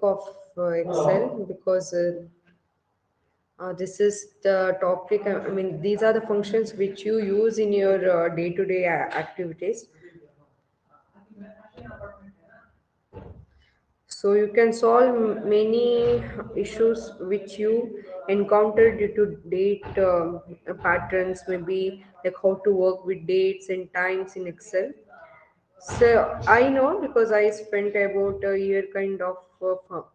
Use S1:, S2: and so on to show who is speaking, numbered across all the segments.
S1: of Excel, because this is the topic. I mean, these are the functions which you use in your day-to-day activities. So you can solve many issues which you encounter due to date patterns, maybe like how to work with dates and times in Excel. So I know, because I spent about a year kind of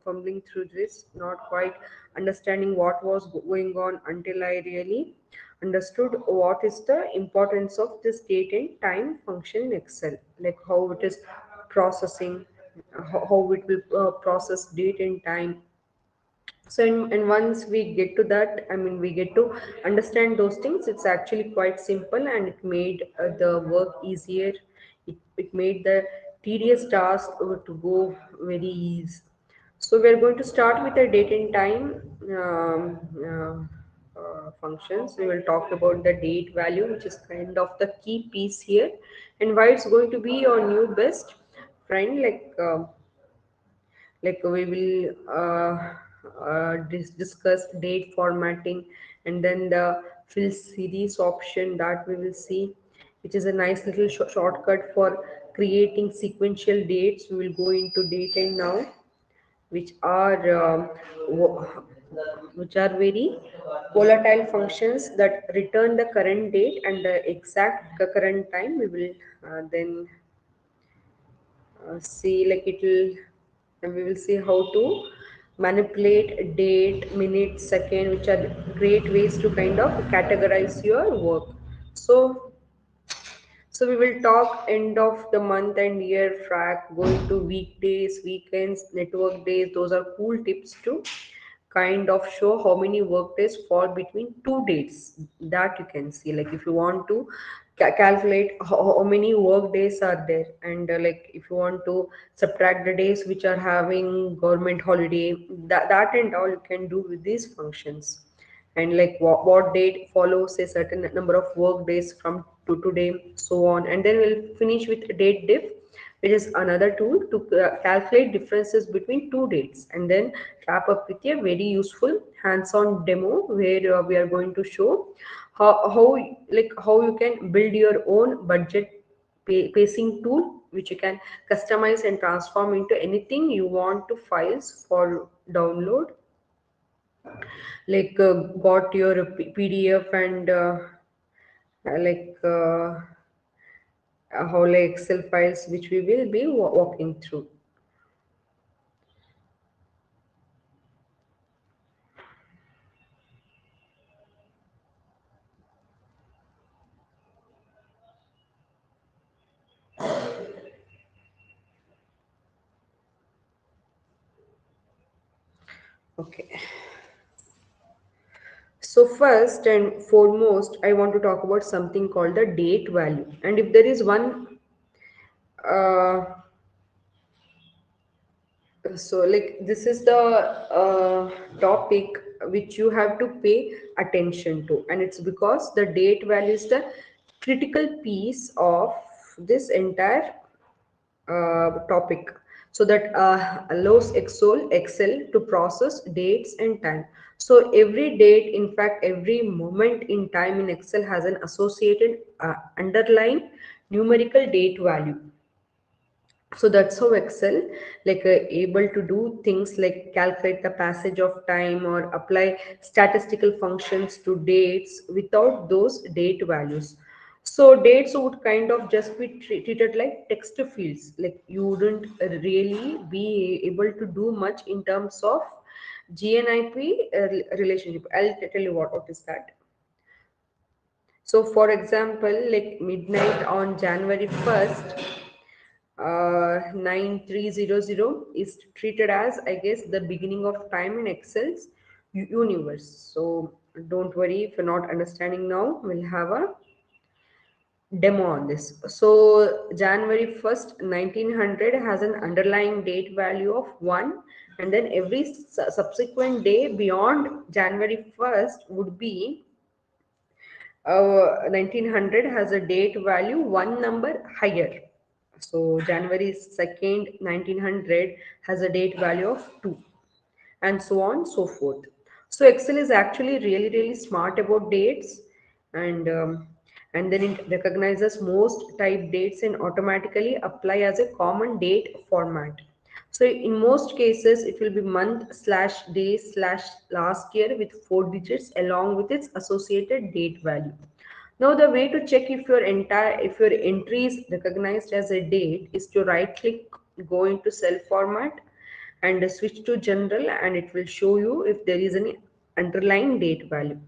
S1: fumbling through this, not quite understanding what was going on until I really understood what is the importance of this date and time function in Excel, like how it is processing, how it will process date and time. So and once we get to that, I mean, we get to understand those things, it's actually quite simple, and it made the work easier. It made the tedious task to go very easy. So we're going to start with the date and time functions. We will talk about the date value, which is kind of the key piece here, and why it's going to be your new best friend. Like we will discuss date formatting, and then the fill series option that we will see, which is a nice little shortcut for creating sequential dates. We will go into date and now, which are wo- which are very volatile functions that return the current date and the exact current time. We will then see, like it will, and we will see how to manipulate date, minute, second, which are great ways to kind of categorize your work. So so we will talk end of the month and year track, going to weekdays, weekends, network days. Those are cool tips to kind of show how many work days fall between two dates, that you can see. Like if you want to calculate how many work days are there, and like if you want to subtract the days which are having government holiday, that and all you can do with these functions. And like what date follows a certain number of work days from to today, so on. And then we'll finish with date diff, which is another tool to calculate differences between two dates, and then wrap up with a very useful hands-on demo where we are going to show how you can build your own budget pacing tool, which you can customize and transform into anything you want to files for download. Like got your PDF, and like how like Excel files, which we will be walking through. Okay. So first and foremost, I want to talk about something called the date value. And if there is one uh, so like this is the topic which you have to pay attention to, and it's because the date value is the critical piece of this entire topic. So that allows excel to process dates and time. So every date, in fact every moment in time in Excel, has an associated underlying numerical date value. So that's how Excel like able to do things like calculate the passage of time or apply statistical functions to dates without those date values. So dates would kind of just be treated like text fields, like you wouldn't really be able to do much in terms of GNIP relationship. I'll tell you what is that. So for example, like midnight on January 1st, 9300 is treated as, I guess, the beginning of time in Excel's universe. So don't worry if you're not understanding now, we'll have a demo on this. So January 1st, 1900 has an underlying date value of 1, and then every subsequent day beyond January 1st would be 1900 has a date value one number higher. So January 2nd, 1900 has a date value of 2, and so on so forth. So Excel is actually really smart about dates, and and then it recognizes most type dates and automatically apply as a common date format. So in most cases it will be month slash day slash last year with 4 digits along with its associated date value. Now the way to check if your entry is recognized as a date is to right click, go into cell format, and switch to general, and it will show you if there is any underlying date value.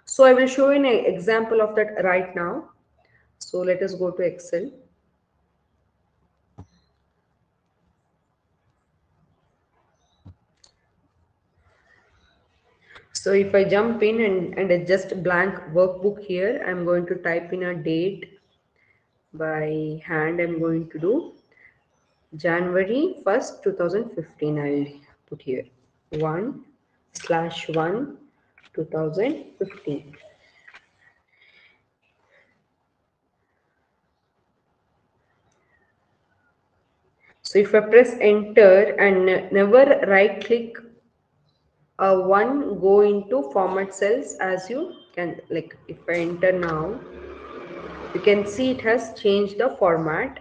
S1: So I will show you an example of that right now. So let us go to Excel. So if I jump in and adjust blank workbook here, I'm going to type in a date by hand. I'm going to do January 1st, 2015. I'll put here 1/1 2015. So if I press enter and never right click one, go into format cells. As you can, like if I enter now, you can see it has changed the format.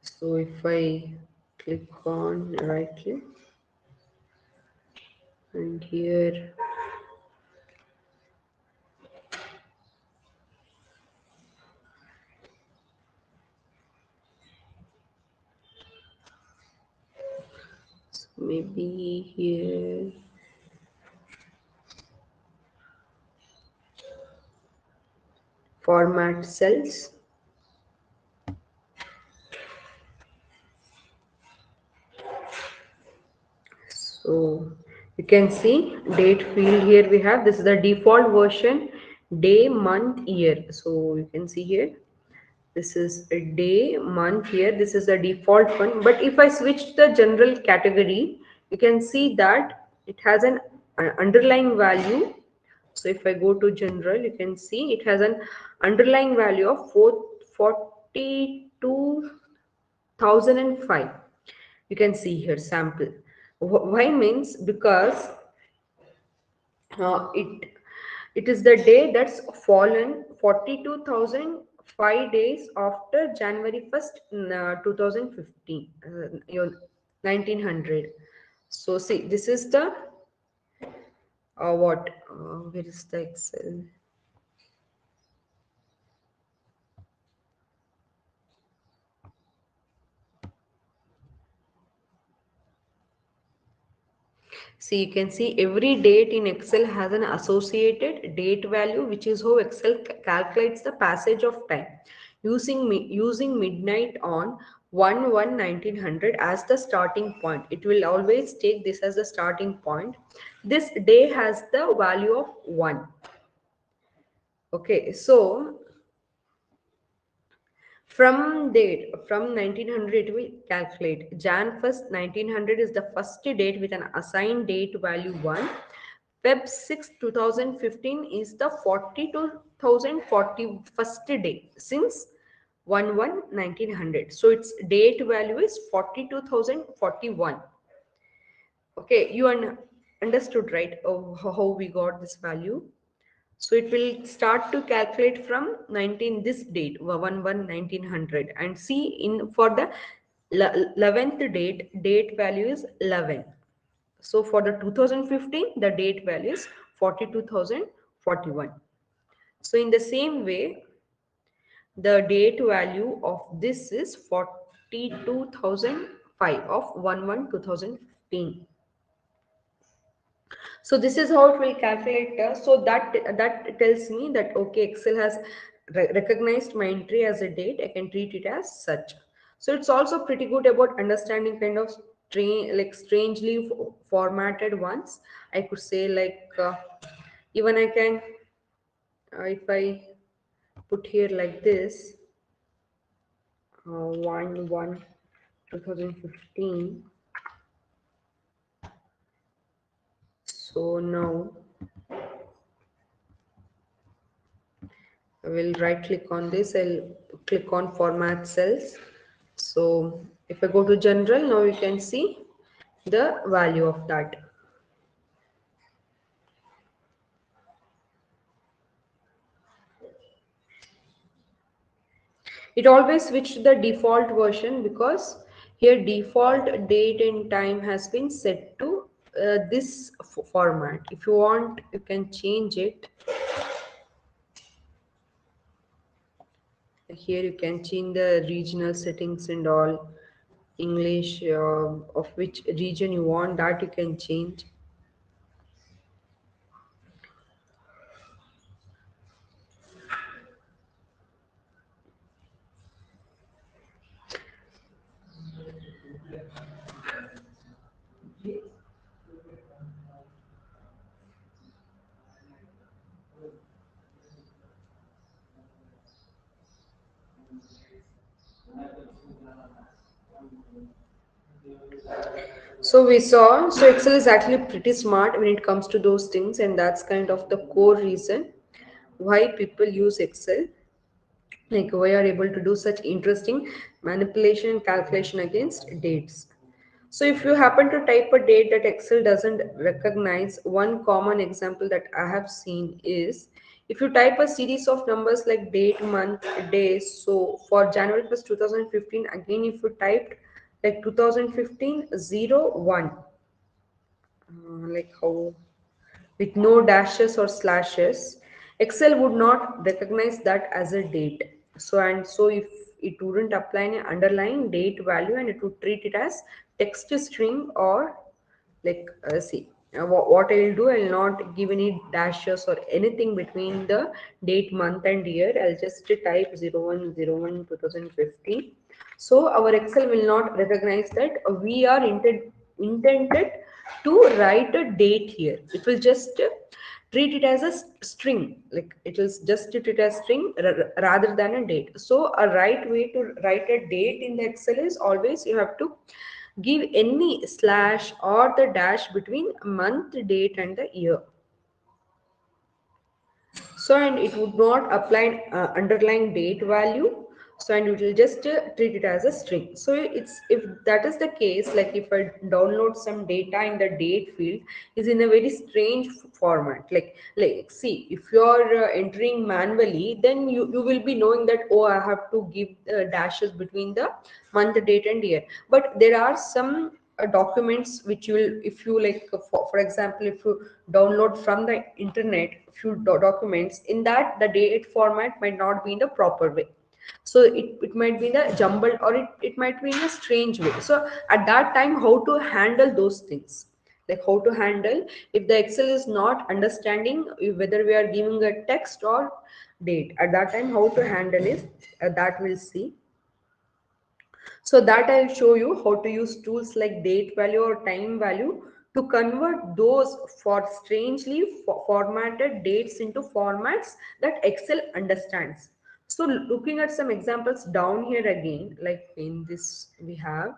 S1: So if I click on right click and here, so maybe here, format cells. So you can see date field here we have. This is the default version, day, month, year. So you can see here, this is a day, month, here. This is the default one. But if I switch the general category, you can see that it has an underlying value. So if I go to general, you can see it has an underlying value of 42,005. You can see here sample. Why means because it is the day that's fallen 42,005 days after January 1st, 2015, 1900. So see, this is the what? Where is the Excel? See, you can see every date in Excel has an associated date value, which is how Excel calculates the passage of time. Using midnight on 1/1/1900 as the starting point. It will always take this as the starting point. This day has the value of 1. Okay, so from 1900 we calculate Jan 1st 1900 is the first date with an assigned date value 1. Feb 6 2015 is the 42,041st day since 1/1/1900. So its date value is 42,041. Okay, you understood, right? How we got this value. So it will start to calculate from 19 this date 1/1/1900, and see in for the 11th date value is 11. So for the 2015 the date value is 42,041. So in the same way the date value of this is 42,005 of 1/1/2015. So this is how it will calculate. So that tells me that okay, Excel has recognized my entry as a date. I can treat it as such. So it's also pretty good about understanding kind of strangely formatted ones. I could say like even I can if I put here like this 1/1/2015. So now I will right click on this. I'll click on format cells. So if I go to general, now you can see the value of that. It always switched to the default version because here default date and time has been set to this format. If you want, you can change it. Here you can change the regional settings and all. English, of which region you want, that you can change. So we saw, so Excel is actually pretty smart when it comes to those things, and that's kind of the core reason why people use Excel. Like why are able to do such interesting manipulation and calculation against dates. So if you happen to type a date that Excel doesn't recognize, one common example that I have seen is if you type a series of numbers like date, month, day. So for January 1st, 2015, again if you typed like 2015 01, like how, with no dashes or slashes, Excel would not recognize that as a date. So and so if it wouldn't apply an underlying date value, and it would treat it as text string, or like see what I'll do, I'll not give any dashes or anything between the date, month and year. I'll just type 01/01/2015. So our Excel will not recognize that we are intended to write a date here. It will just treat it as a string, like it will just treat it as string rather than a date. So a right way to write a date in the Excel is always you have to give any slash or the dash between month, date and the year. So and it would not apply underlying date value. So and it will just treat it as a string. So it's, if that is the case, like if I download some data in the date field, is in a very strange format. Like see, if you're entering manually, then you will be knowing that, oh, I have to give dashes between the month, date and year. But there are some documents which you will, if you like, for example, if you download from the internet few documents, in that the date format might not be in the proper way. So it might be in the jumbled, or it might be in a strange way. So at that time, how to handle those things, like how to handle if the Excel is not understanding whether we are giving a text or date, at that time how to handle is that we'll see. So that I'll show you how to use tools like date value or time value to convert those for strangely formatted dates into formats that Excel understands. So looking at some examples down here again, like in this we have.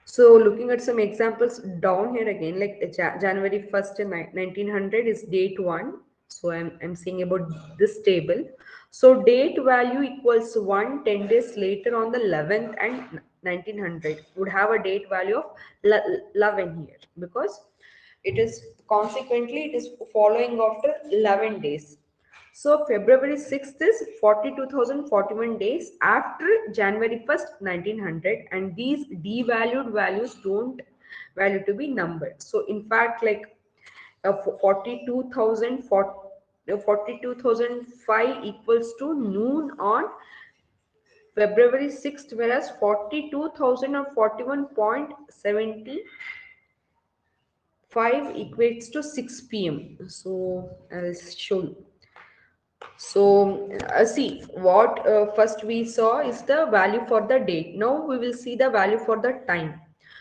S1: So looking at some examples down here again, like January 1st, 1900 is date 1. So I'm saying about this table. So date value equals 1, 10 days later on the 11th and 1900 would have a date value of 11 here, because it is consequently it is following after 11 days. So February 6th is 42,041 days after January 1st, 1900, and these devalued values don't value to be numbered. So in fact, like 42,005 equals to noon on February 6th, whereas 42,041.75 equates to 6 p.m. So I'll show you. So see what first we saw is the value for the date. Now we will see the value for the time.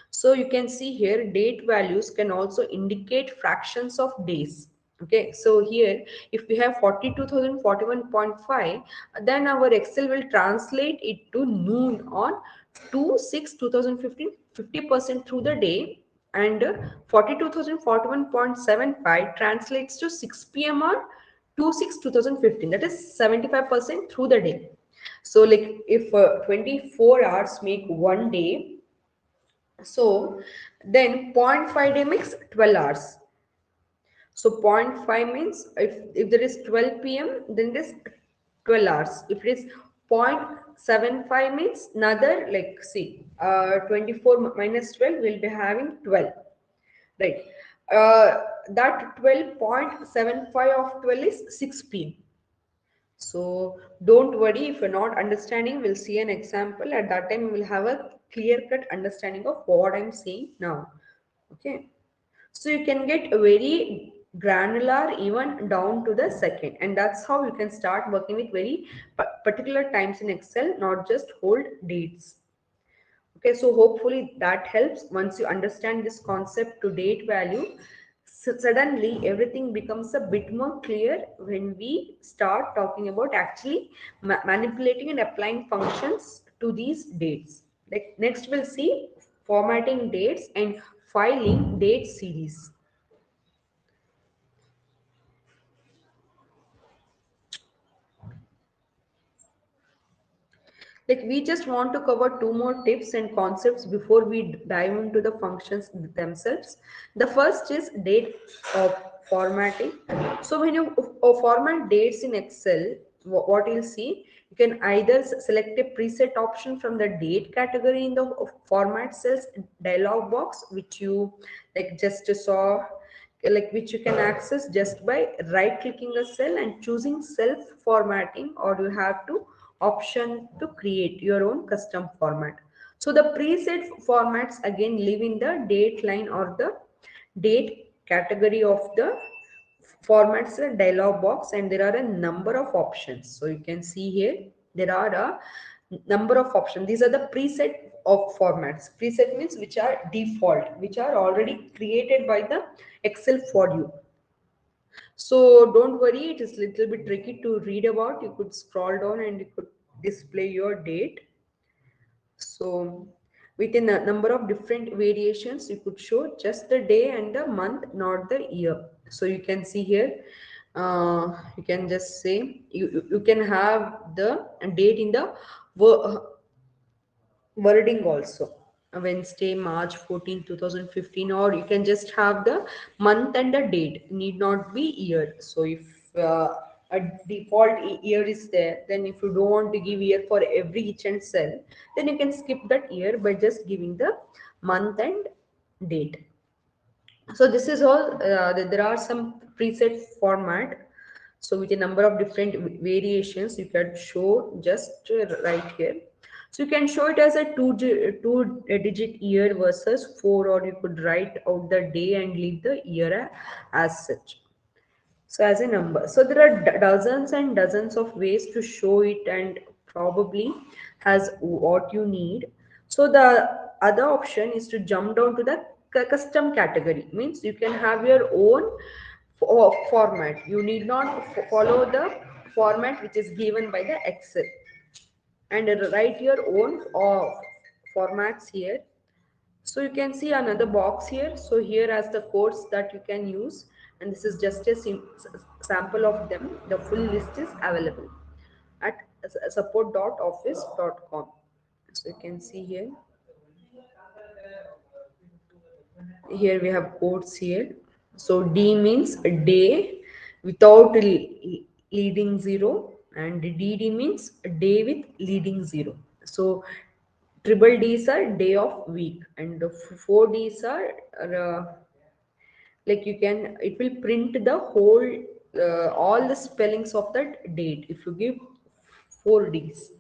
S1: So you can see here date values can also indicate fractions of days. Okay, so here if we have 42,041.5, then our Excel will translate it to noon on 2/6/2015, 50% through the day, and 42,041.75 translates to 6 p.m. on 2/6/2015, that is 75% through the day. So like if 24 hours make one day, so then 0.5 day makes 12 hours. So zero point 0.5 means if there is 12 p.m., then it is 12 hours. If it is 0.75 means another, like see, 24 minus 12 will be having 12, right? That 12.75 of 12 is 6 p.m. So don't worry if you're not understanding, we'll see an example. At that time, we will have a clear-cut understanding of what I'm saying now. Okay. So you can get very granular even down to the second, and that's how you can start working with very particular times in Excel, not just hold dates. Okay, so hopefully that helps. Once you understand this concept to date value, suddenly everything becomes a bit more clear when we start talking about actually manipulating and applying functions to these dates. Like next we'll see formatting dates and filing date series. Like we just want to cover two more tips and concepts before we dive into the functions themselves. The first is date formatting. So when you format dates in Excel, what you'll see, you can either select a preset option from the date category in the format cells dialog box, which you like just saw, like which you can access just by right clicking a cell and choosing self formatting, or you have to option to create your own custom format. So the preset formats again live in the date line or the date category of the formats dialog box, and there are a number of options. So you can see here there are a number of options. These are the preset of formats. Preset means which are default, which are already created by the Excel for you. So don't worry, it is little bit tricky to read about. You could scroll down and you could display your date. So within a number of different variations, you could show just the day and the month, not the year. So you can see here, you can just say you can have the date in the wording also. Wednesday, March 14, 2015, or you can just have the month and the date, need not be year. So if a default year is there, then if you don't want to give year for every each and cell, then you can skip that year by just giving the month and date. So this is all, there are some preset format. So with a number of different variations you can show just right here. So you can show it as a two digit year versus four, or you could write out the day and leave the year as such, so as a number. So there are dozens and dozens of ways to show it, and probably has what you need. So the other option is to jump down to the custom category. Means you can have your own format. You need not follow the format which is given by the Excel, and write your own formats here. So you can see another box here. So here as the codes that you can use, and this is just a sample of them. The full list is available at support.office.com. So you can see here. Here we have codes here. So D means a day without leading zero, and DD means a day with leading zero. So triple D's are day of week, and the four D's are like you can, it will print the whole all the spellings of that date if you give four D's.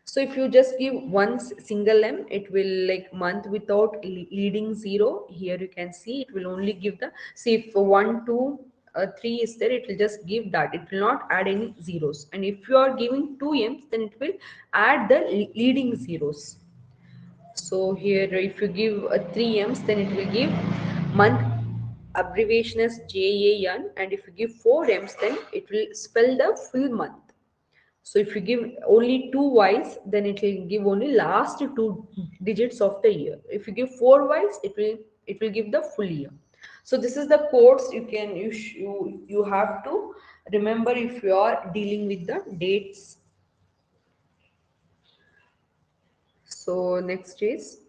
S1: So if you just give one single M, it will like month without leading zero. Here you can see it will only give the, see if one, two, three is there, it will just give that. It will not add any zeros. And if you are giving two M's, then it will add the leading zeros. So here, if you give three M's, then it will give month abbreviation as JAN, and if you give four M's, then it will spell the full month. So if you give only two Y's, then it will give only last two digits of the year. If you give four Y's, it will give the full year. So this is the codes you can you have to Remember, if you are dealing with the dates. So next is,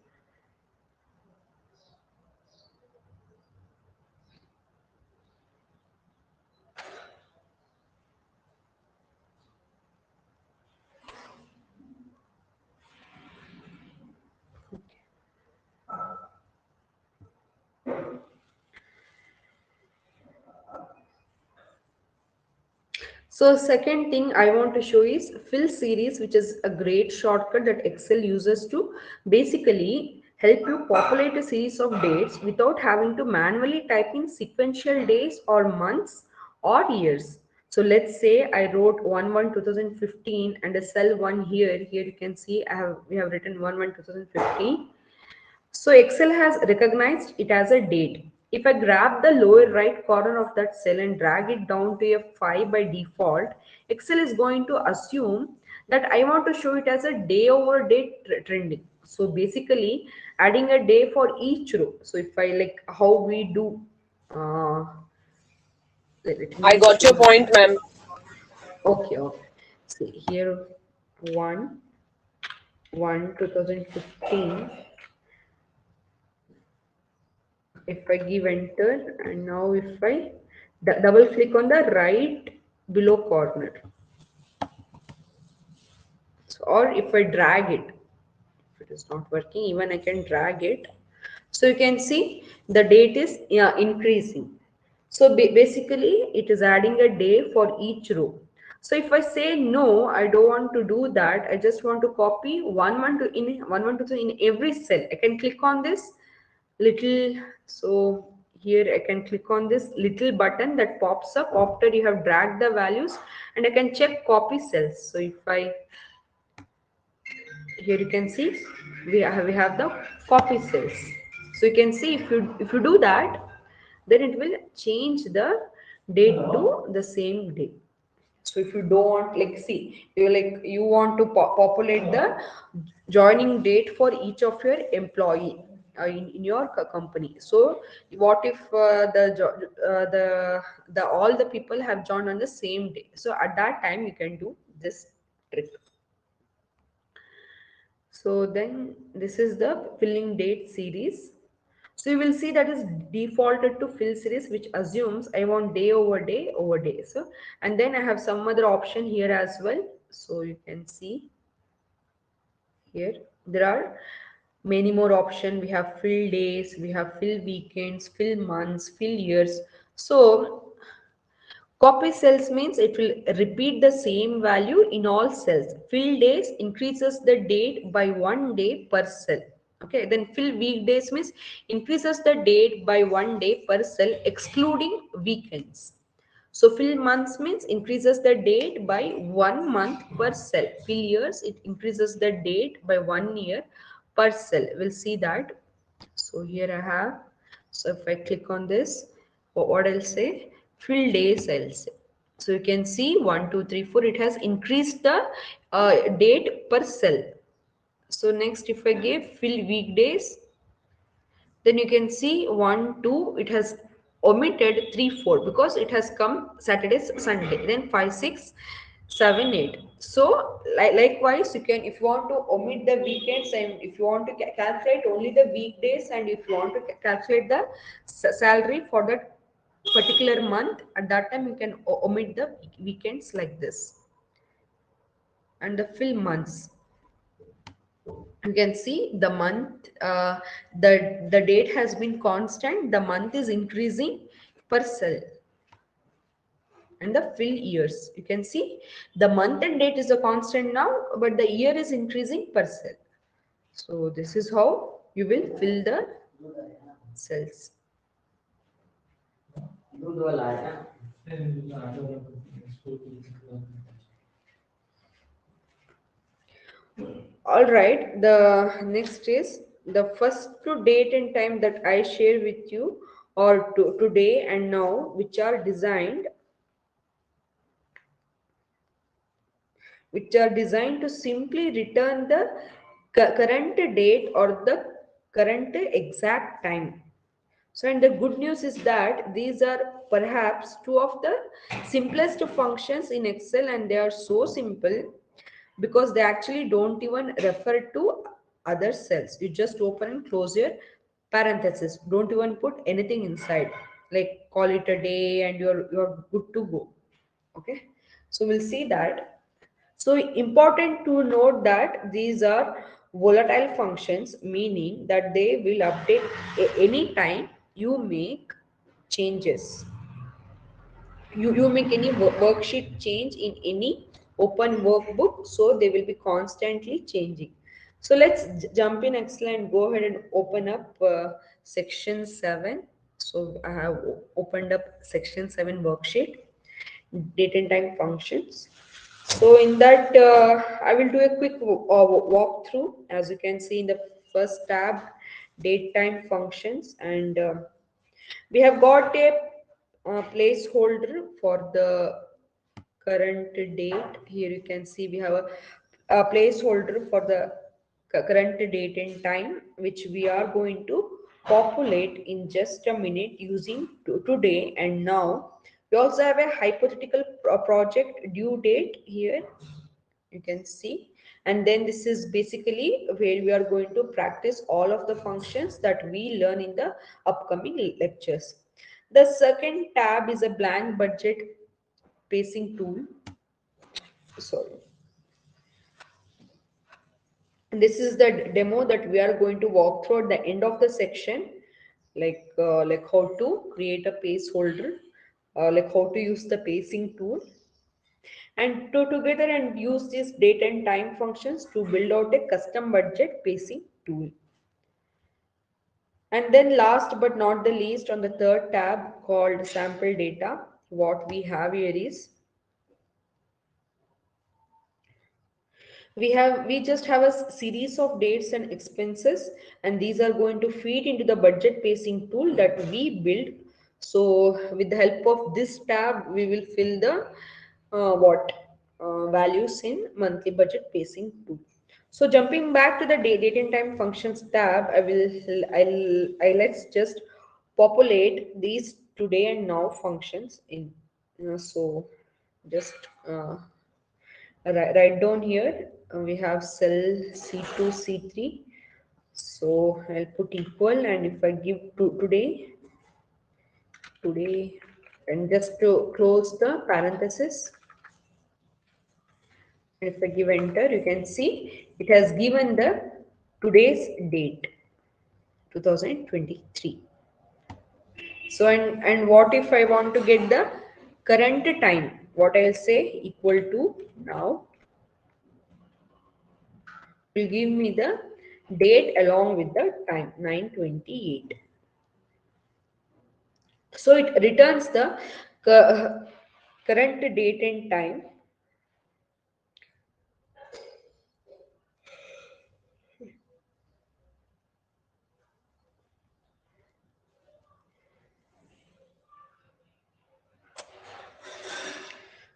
S1: so second thing I want to show is fill series, which is a great shortcut that Excel uses to basically help you populate a series of dates without having to manually type in sequential days or months or years. So let's say I wrote 1/1/2015 and a cell 1 here. Here you can see we have written 1/1/2015. So Excel has recognized it as a date. If I grab the lower right corner of that cell and drag it down to a 5 by default, Excel is going to assume that I want to show it as a day over day trending. So basically adding a day for each row. So if I like how we do, uh, let
S2: I
S1: me
S2: got
S1: show
S2: your
S1: you.
S2: point, ma'am.
S1: Okay, okay. See here, 1/1/2015. If I give enter, and now if I double click on the right below corner, so, or if I drag it, if it is not working, even I can drag it. So you can see the date is, yeah, increasing. So basically it is adding a day for each row. So if I say no, I don't want to do that, I just want to copy 1/1 to in 1/1 to in every cell. I can click on this little, so here I can click on this little button that pops up after you have dragged the values, and I can check copy cells. So if I, here you can see we have the copy cells. So you can see if you do that, then it will change the date to the same day. So if you don't want, like, see, you want to populate the joining date for each of your employee in your company. So what if the all the people have joined on the same day? So at that time you can do this trick. So then this is the filling date series. So you will see that is defaulted to fill series, which assumes I want day over day over day. So, and then I have some other option here as well. So you can see here there are many more options. We have fill days, we have fill weekends, fill months, fill years. So copy cells means it will repeat the same value in all cells. Fill days increases the date by 1 day per cell. Okay, then fill weekdays means increases the date by 1 day per cell, excluding weekends. So fill months means increases the date by 1 month per cell. Fill years, it increases the date by 1 year per cell. We'll see that. So here I have, so if I click on this, what I'll say, fill days I'll say. So you can see 1 2 3 4, it has increased the date per cell. So next if I give fill weekdays, then you can see 1 2, it has omitted 3 4 because it has come Saturday Sunday, then 5 6 7 8. So likewise you can, if you want to omit the weekends and if you want to calculate only the weekdays, and if you want to calculate the salary for that particular month, at that time you can omit the weekends like this. And the fill months, you can see the month, the date has been constant, the month is increasing per cell. And the fill years, you can see the month and date is a constant now, but the year is increasing per cell. So this is how you will fill the cells. All right, the next is the first to date and time that I share with you, or today and now, which are designed to simply return the current date or the current exact time. So, and the good news is that these are perhaps two of the simplest functions in Excel, and they are so simple because they actually don't even refer to other cells. You just open and close your parenthesis. Don't even put anything inside. Like call it a day and you're good to go. Okay. So we'll see that. So important to note that these are volatile functions, meaning that they will update any time you make changes. You make any worksheet change in any open workbook, so they will be constantly changing. So let's jump in Excel and go ahead and open up section 7. So I have opened up section 7 worksheet, date and time functions. So in that I will do a quick walkthrough. As you can see in the first tab, date time functions, and we have got a placeholder for the current date. Here you can see we have a placeholder for the current date and time, which we are going to populate in just a minute using today and now. We also have a hypothetical project due date here, you can see. And then this is basically where we are going to practice all of the functions that we learn in the upcoming lectures. The second tab is a blank budget pacing tool. Sorry. And this is the demo that we are going to walk through at the end of the section, like how to create a pace holder, like how to use the pacing tool, and to together and use these date and time functions to build out a custom budget pacing tool. And then last but not the least, on the third tab called sample data, what we have here is we just have a series of dates and expenses, and these are going to feed into the budget pacing tool that we build. So with the help of this tab we will fill the what values in monthly budget pacing tool. So jumping back to the date and time functions tab, I let's just populate these today and now functions in. So just write down here. We have cell C2, C3. So I'll put equal, and if I give today, and just to close the parenthesis, and if I give enter, you can see it has given the today's date, 2023. So and what if I want to get the current time? What I'll say equal to now will give me the date along with the time 9:28. So it returns the current date and time.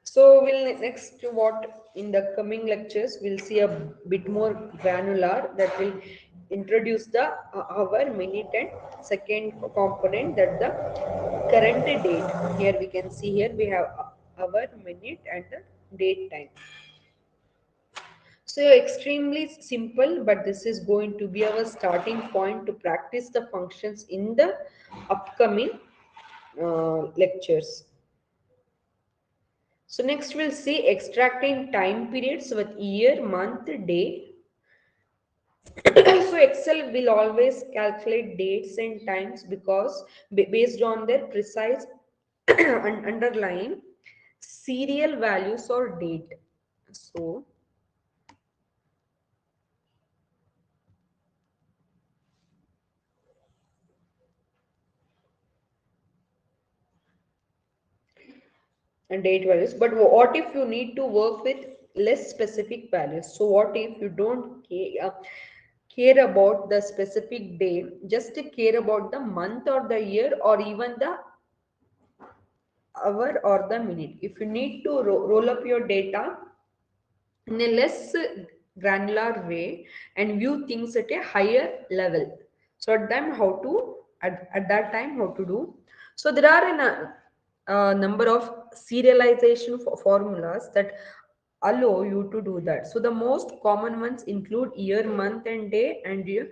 S1: So we'll next to what in the coming lectures we'll see a bit more granular, that will introduce the hour, minute, and second component, that the current date. Here we can see here we have hour, minute, and the date time. So extremely simple, but this is going to be our starting point to practice the functions in the upcoming lectures. So next we'll see extracting time periods with year, month, day. So Excel will always calculate dates and times because based on their precise underlying serial values or date. So and date values. But what if you need to work with less specific values? So what if you don't care about the specific day, just care about the month or the year or even the hour or the minute? If you need to roll up your data in a less granular way and view things at a higher level, so at them how to at that time how to do. So there are a number of serialization formulas that allow you to do that. So the most common ones include year, month and day, and year,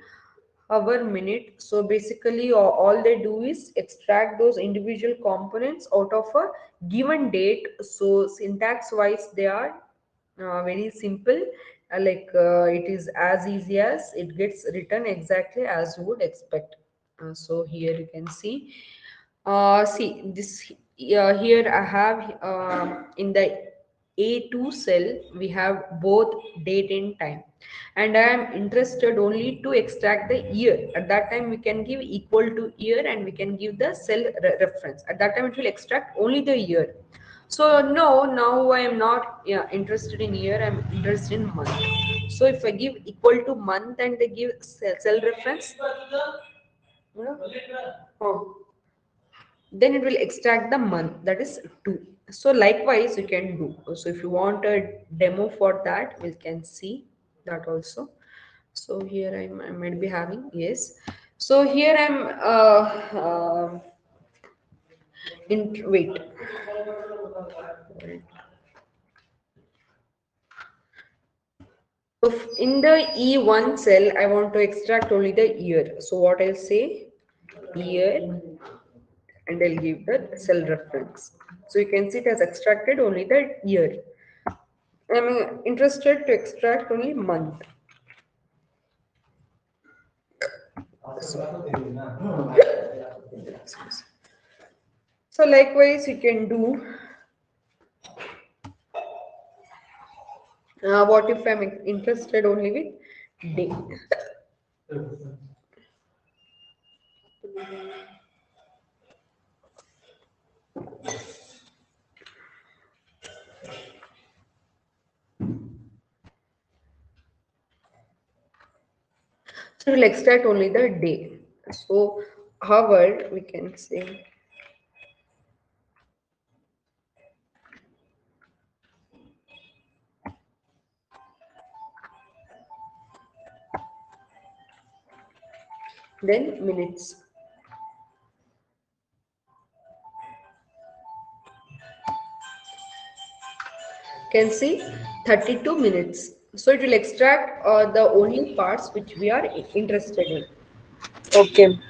S1: hour, minute. So basically all they do is extract those individual components out of a given date. So syntax wise they are very simple. It is as easy as it gets written exactly as you would expect. So here you can see this. Here I have in the A2 cell we have both date and time, and I am interested only to extract the year. At that time we can give equal to year and we can give the cell reference. At that time it will extract only the year. So no, now I am not, yeah, interested in year. I'm interested in month. So if I give equal to month and they give cell reference, oh, then it will extract the month, that is 2. So likewise you can do. So if you want a demo for that, we can see that also. So here I might be having, yes. So here I'm in wait. So in the E1 cell I want to extract only the year. So what I'll say, year, and I'll give the cell reference. So you can see it has extracted only the year. I'm interested to extract only month. So likewise you can do, what if I'm interested only with day. So we'll extract only the day. So however we can say, then minutes. Can see 32 minutes. So it will extract the only parts which we are interested in. Okay.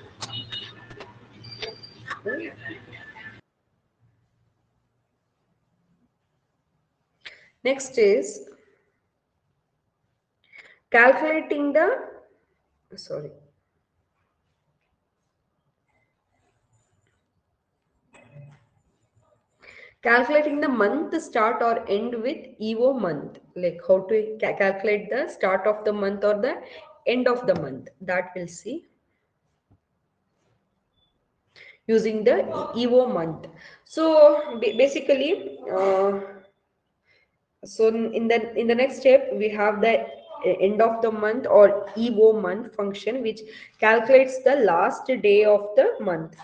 S1: Next is calculating the, sorry, calculating the month start or end with Eomonth. Like how to calculate the start of the month or the end of the month. That we'll see using the Eomonth. So basically, so in the next step we have the end of the month or eomonth function, which calculates the last day of the month.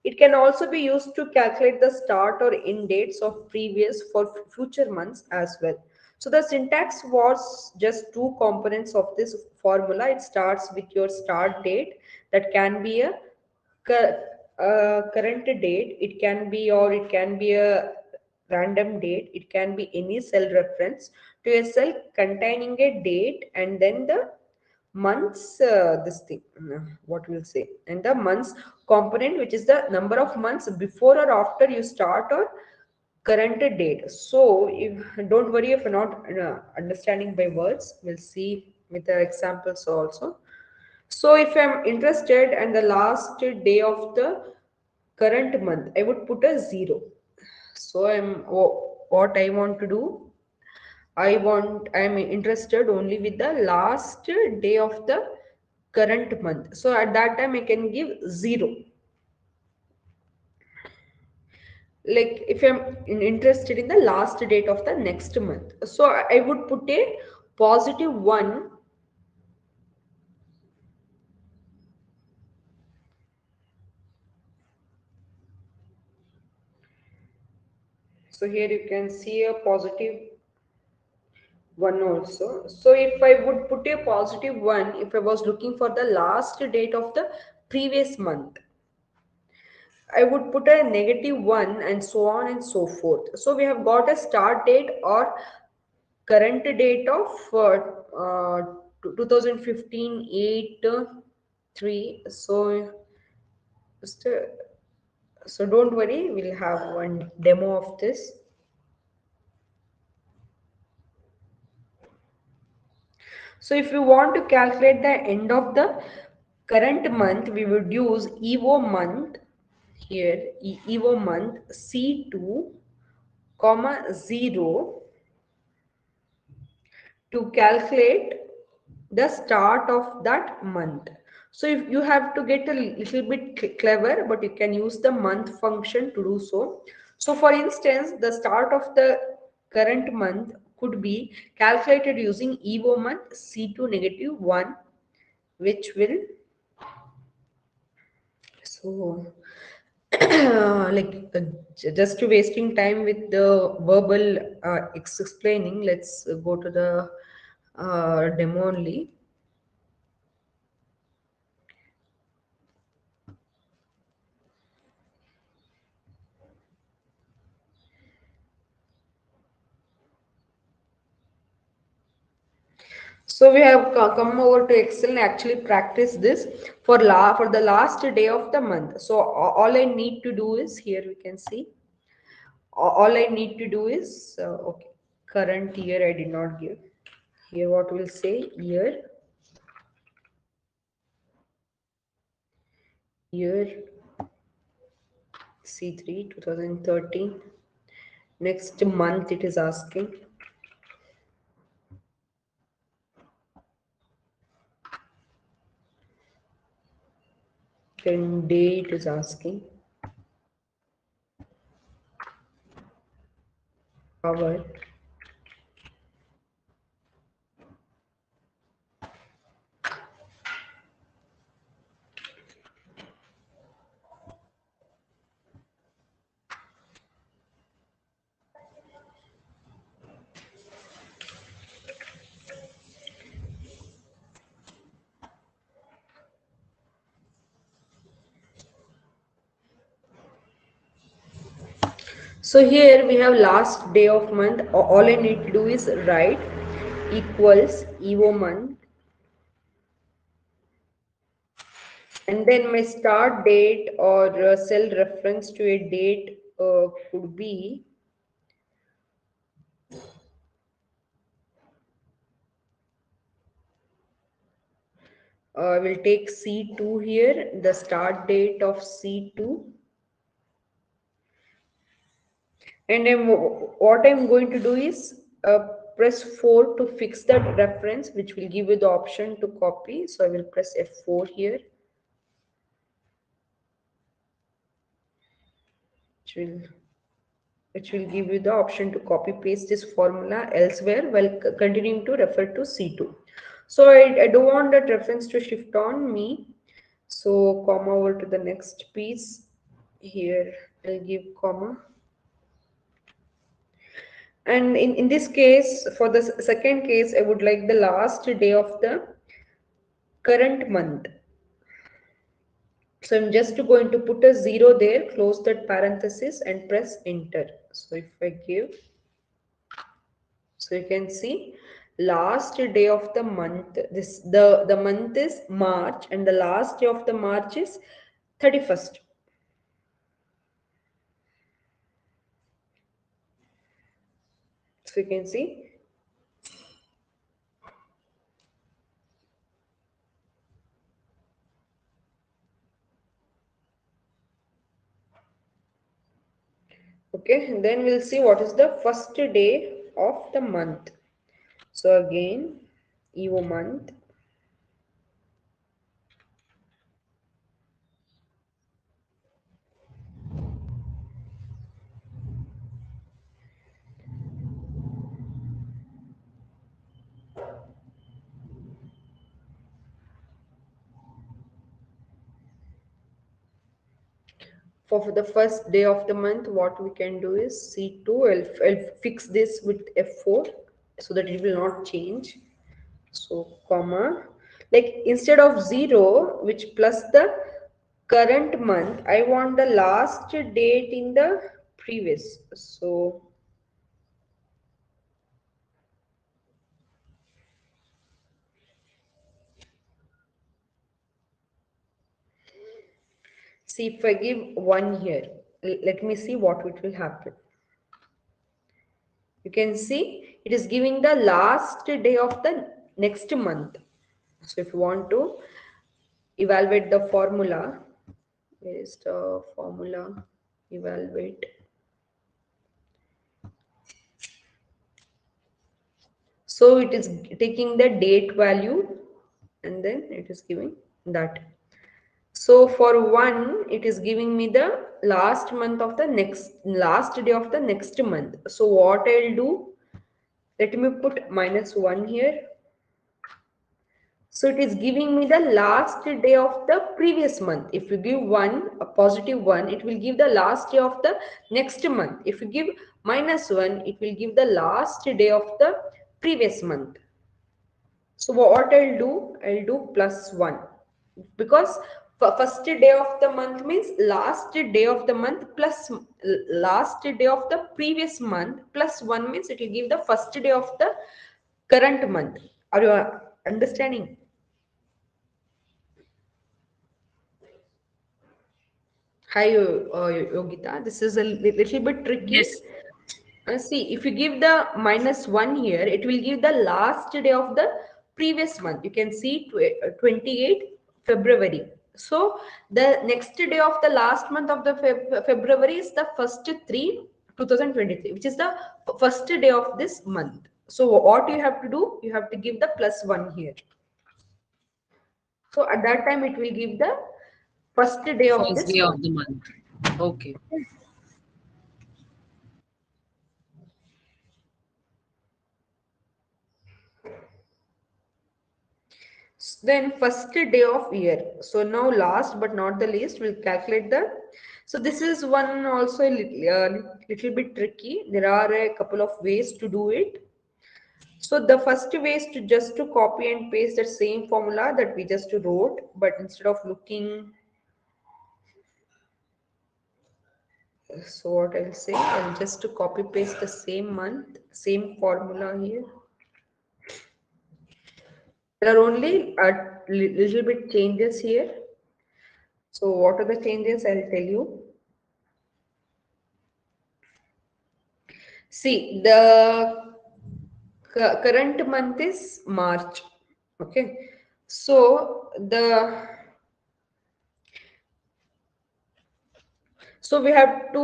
S1: It can also be used to calculate the start or end dates of previous for future months as well. So the syntax was just two components of this formula. It starts with your start date, that can be a current date, it can be, or it can be a random date, it can be any cell reference to a cell containing a date, and then the months, this thing, what we'll say, and the months component, which is the number of months before or after you start or current date. So if, don't worry if you're not understanding by words, we'll see with the examples also. So if I'm interested and the last day of the current month, I would put a 0. So what I want to do, I'm interested only with the last day of the current month. So at that time I can give 0. Like if I'm interested in the last date of the next month, so I would put a +1. So here you can see a +1 also. So if I would put a +1, if I was looking for the last date of the previous month, I would put a -1 and so on and so forth. So we have got a start date or current date of 2015 8 3. So so don't worry, we'll have one demo of this. So if you want to calculate the end of the current month, we would use Eomonth here, Eomonth C2, comma 0 to calculate the start of that month. So if you have to get a little bit clever, but you can use the month function to do so. So for instance, the start of the current month could be calculated using Eomonth C2 -1, which will, so like just to wasting time with the verbal explaining, let's go to the demo only. So we have come over to Excel and actually practice this for the last day of the month. So all I need to do is, here we can see, all I need to do is okay, current year I did not give. Here what will say, year C3 2013. Next month it is asking. Then day it is asking. Hour. So here we have last day of month. All I need to do is write equals Eomonth, and then my start date or cell reference to a date could be I will take C2 here, the start date of C2, and then what I'm going to do is press 4 to fix that reference, which will give you the option to copy. So I will press F4 here, which will give you the option to copy paste this formula elsewhere while continuing to refer to C2. So I don't want that reference to shift on me. So comma over to the next piece. Here I'll give comma. And in this case, for the second case, I would like the last day of the current month. So I'm just going to put a 0 there, close that parenthesis and press enter. So if I give, so you can see last day of the month, the month is March and the last day of the March is 31st. So you can see. Okay, and then we'll see what is the first day of the month. So again, Eomonth. For the first day of the month, what we can do is C2. I'll fix this with F4 so that it will not change. So comma, like instead of 0, which plus the current month, I want the last date in the previous. So see, if I give 1 here, let me see what it will happen. You can see it is giving the last day of the next month. So if you want to evaluate the formula, where is the formula? Evaluate. So it is taking the date value and then it is giving that. So for 1, it is giving me the last day of the next month. So what I'll do, let me put -1 here. So it is giving me the last day of the previous month. If you give 1, a positive 1, it will give the last day of the next month. If you give -1, it will give the last day of the previous month. So what I'll do +1, because first day of the month means last day of the month plus last day of the previous month plus 1 means it will give the first day of the current month. Are you understanding? Hi, Yogita. This is a little bit tricky.
S2: Yes.
S1: See, if you give the -1 here, it will give the last day of the previous month. You can see 28 February. So the next day of the last month of the February is the first 3, 2023, which is the first day of this month. So what you have to do, you have to give the +1 here. So at that time, it will give the first day of
S2: First
S1: this
S2: day of
S1: month.
S2: the month. Okay.
S1: Then first day of year. So now last but not the least, we'll calculate the. So this is one also a little bit tricky. There are a couple of ways to do it. So the first way is to just to copy and paste the same formula that we just wrote, but instead of looking, so what I'll say, I'll just to copy paste the same month, same formula here. There are only a little bit changes here. So what are the changes? I'll tell you. See, the current month is March. Okay. So we have to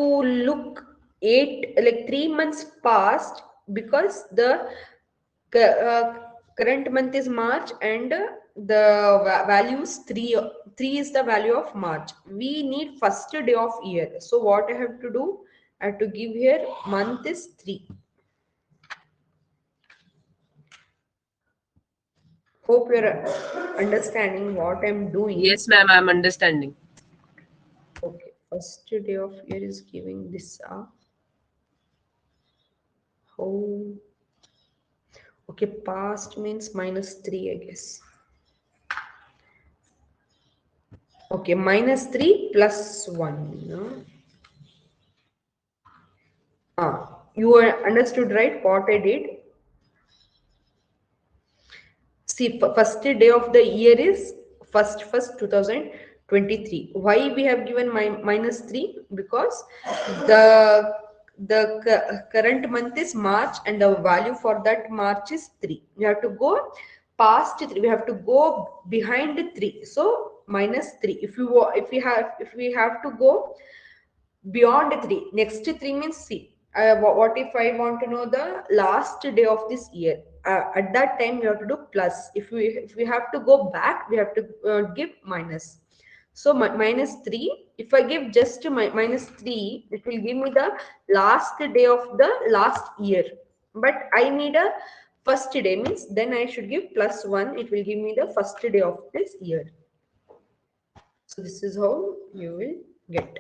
S1: look 3 months past, because the current month is March and the value is 3. 3 is the value of March. We need first day of year. So what I have to do? I have to give here month is 3. Hope you're understanding what I'm doing.
S2: Yes, ma'am, I'm understanding.
S1: Okay, first day of year is giving this how, okay, past means -3, I guess. Okay, -3 plus 1. No? You are understood, right? What I did. See, first day of the year is first 2023. Why we have given -3? Because the current month is March and the value for that March is 3. We have to go past 3. We have to go behind 3. So -3. If we have to go beyond 3, next 3 means C. What if I want to know the last day of this year? At that time we have to do plus. If we have to go back, we have to give minus. So -3, if I give just -3, it will give me the last day of the last year, but I need a first day, means then I should give +1. It will give me the first day of this year. So this is how you will get.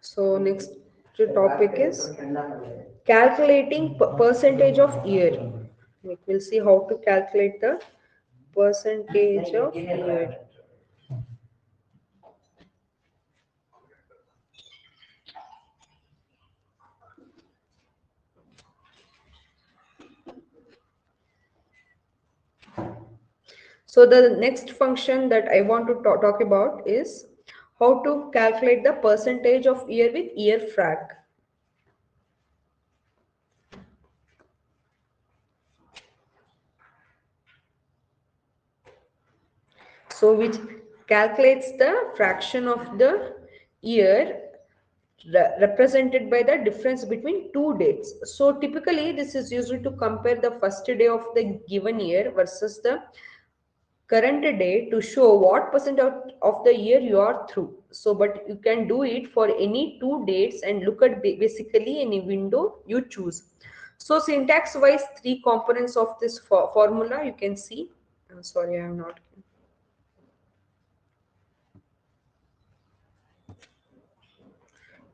S1: So next topic is calculating percentage of year. Like we'll see how to calculate the percentage of year. So the next function that I want to talk about is how to calculate the percentage of year with year frac. So which calculates the fraction of the year represented by the difference between two dates. So typically this is used to compare the first day of the given year versus the current day to show what percent of the year you are through. So but you can do it for any two dates and look at basically any window you choose. So syntax wise, three components of this formula you can see. I'm sorry, I am not.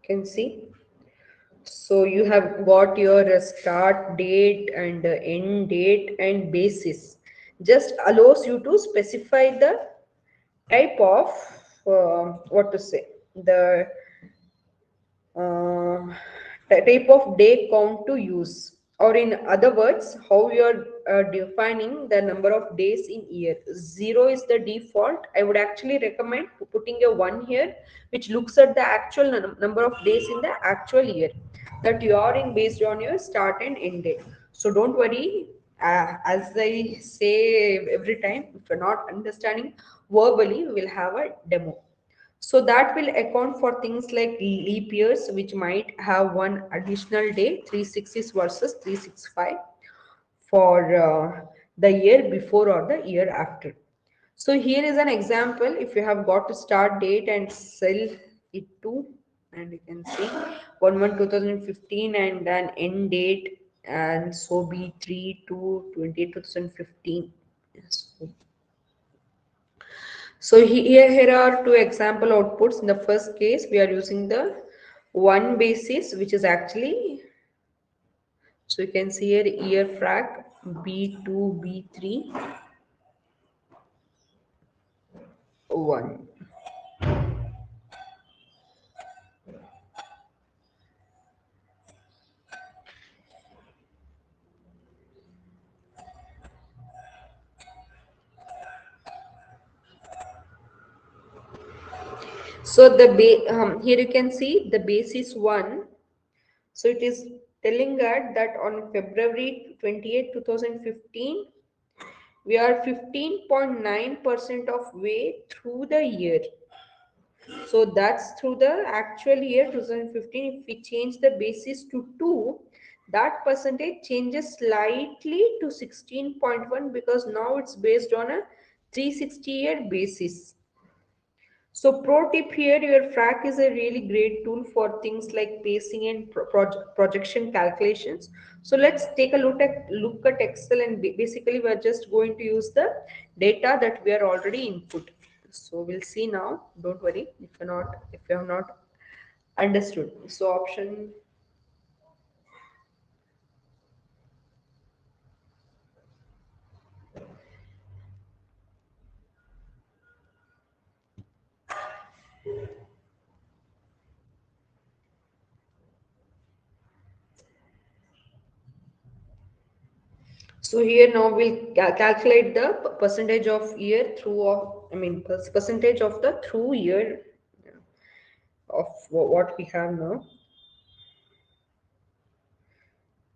S1: Can see. So you have got your start date and end date and basis. Just allows you to specify the type of what to say, the uh, type of day count to use, or in other words how you're defining the number of days in year. Zero is the default. I would actually recommend putting a one here, which looks at the actual number of days in the actual year that you are in based on your start and end date. So don't worry, as I say every time, if you're not understanding verbally, we will have a demo. So that will account for things like leap years, which might have one additional day, 360 versus 365 for the year before or the year after. So here is an example. If you have got to start date and sell it to, and you can see 1/1/2015 and then end date, and so be 3/2/2015. So here are two example outputs. In the first case, we are using the one basis, which is actually, so you can see here year frac B2, B3, 1. So here you can see the basis 1. So it is telling us that on February 28, 2015, we are 15.9% of way through the year. So that's through the actual year 2015. If we change the basis to 2, that percentage changes slightly to 16.1 because now it's based on a 360-year basis. So pro tip here, your frac is a really great tool for things like pacing and projection calculations. So let's take a look at Excel, and basically we're just going to use the data that we are already input. So we'll see now. Don't worry if you have not understood. So option. So here now we'll calculate the percentage of year through of, I mean percentage of the through year of what we have now.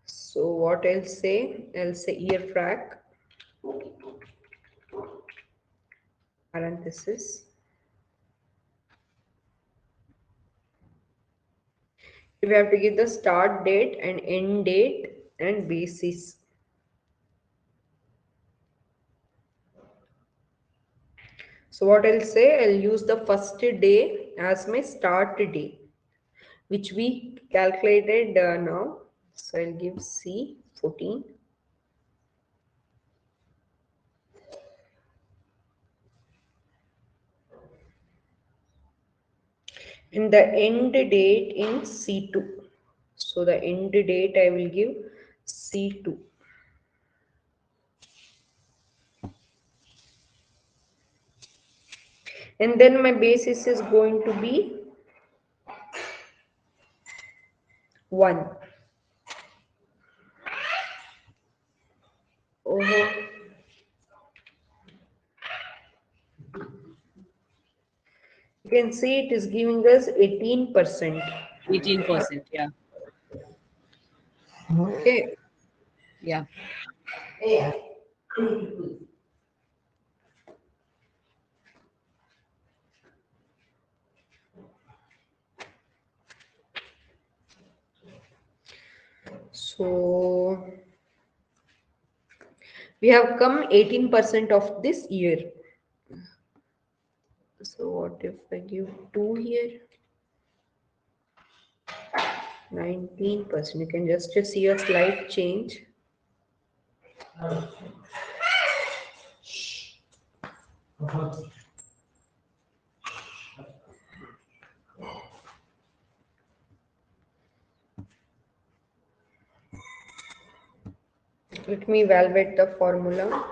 S1: So what I'll say year frac parenthesis. We have to give the start date and end date and basis. So what I'll say, I'll use the first day as my start day, which we calculated now. So I'll give C 14. And the end date in C2. So the end date I will give C2. And then my basis is going to be 1. Oh, you can see it is giving us 18%.
S2: 18%. Yeah.
S1: Okay.
S2: Yeah.
S1: So we have come 18% of this year. So what if I give 2 here? 19%. You can just see a slight change. Let me evaluate the formula.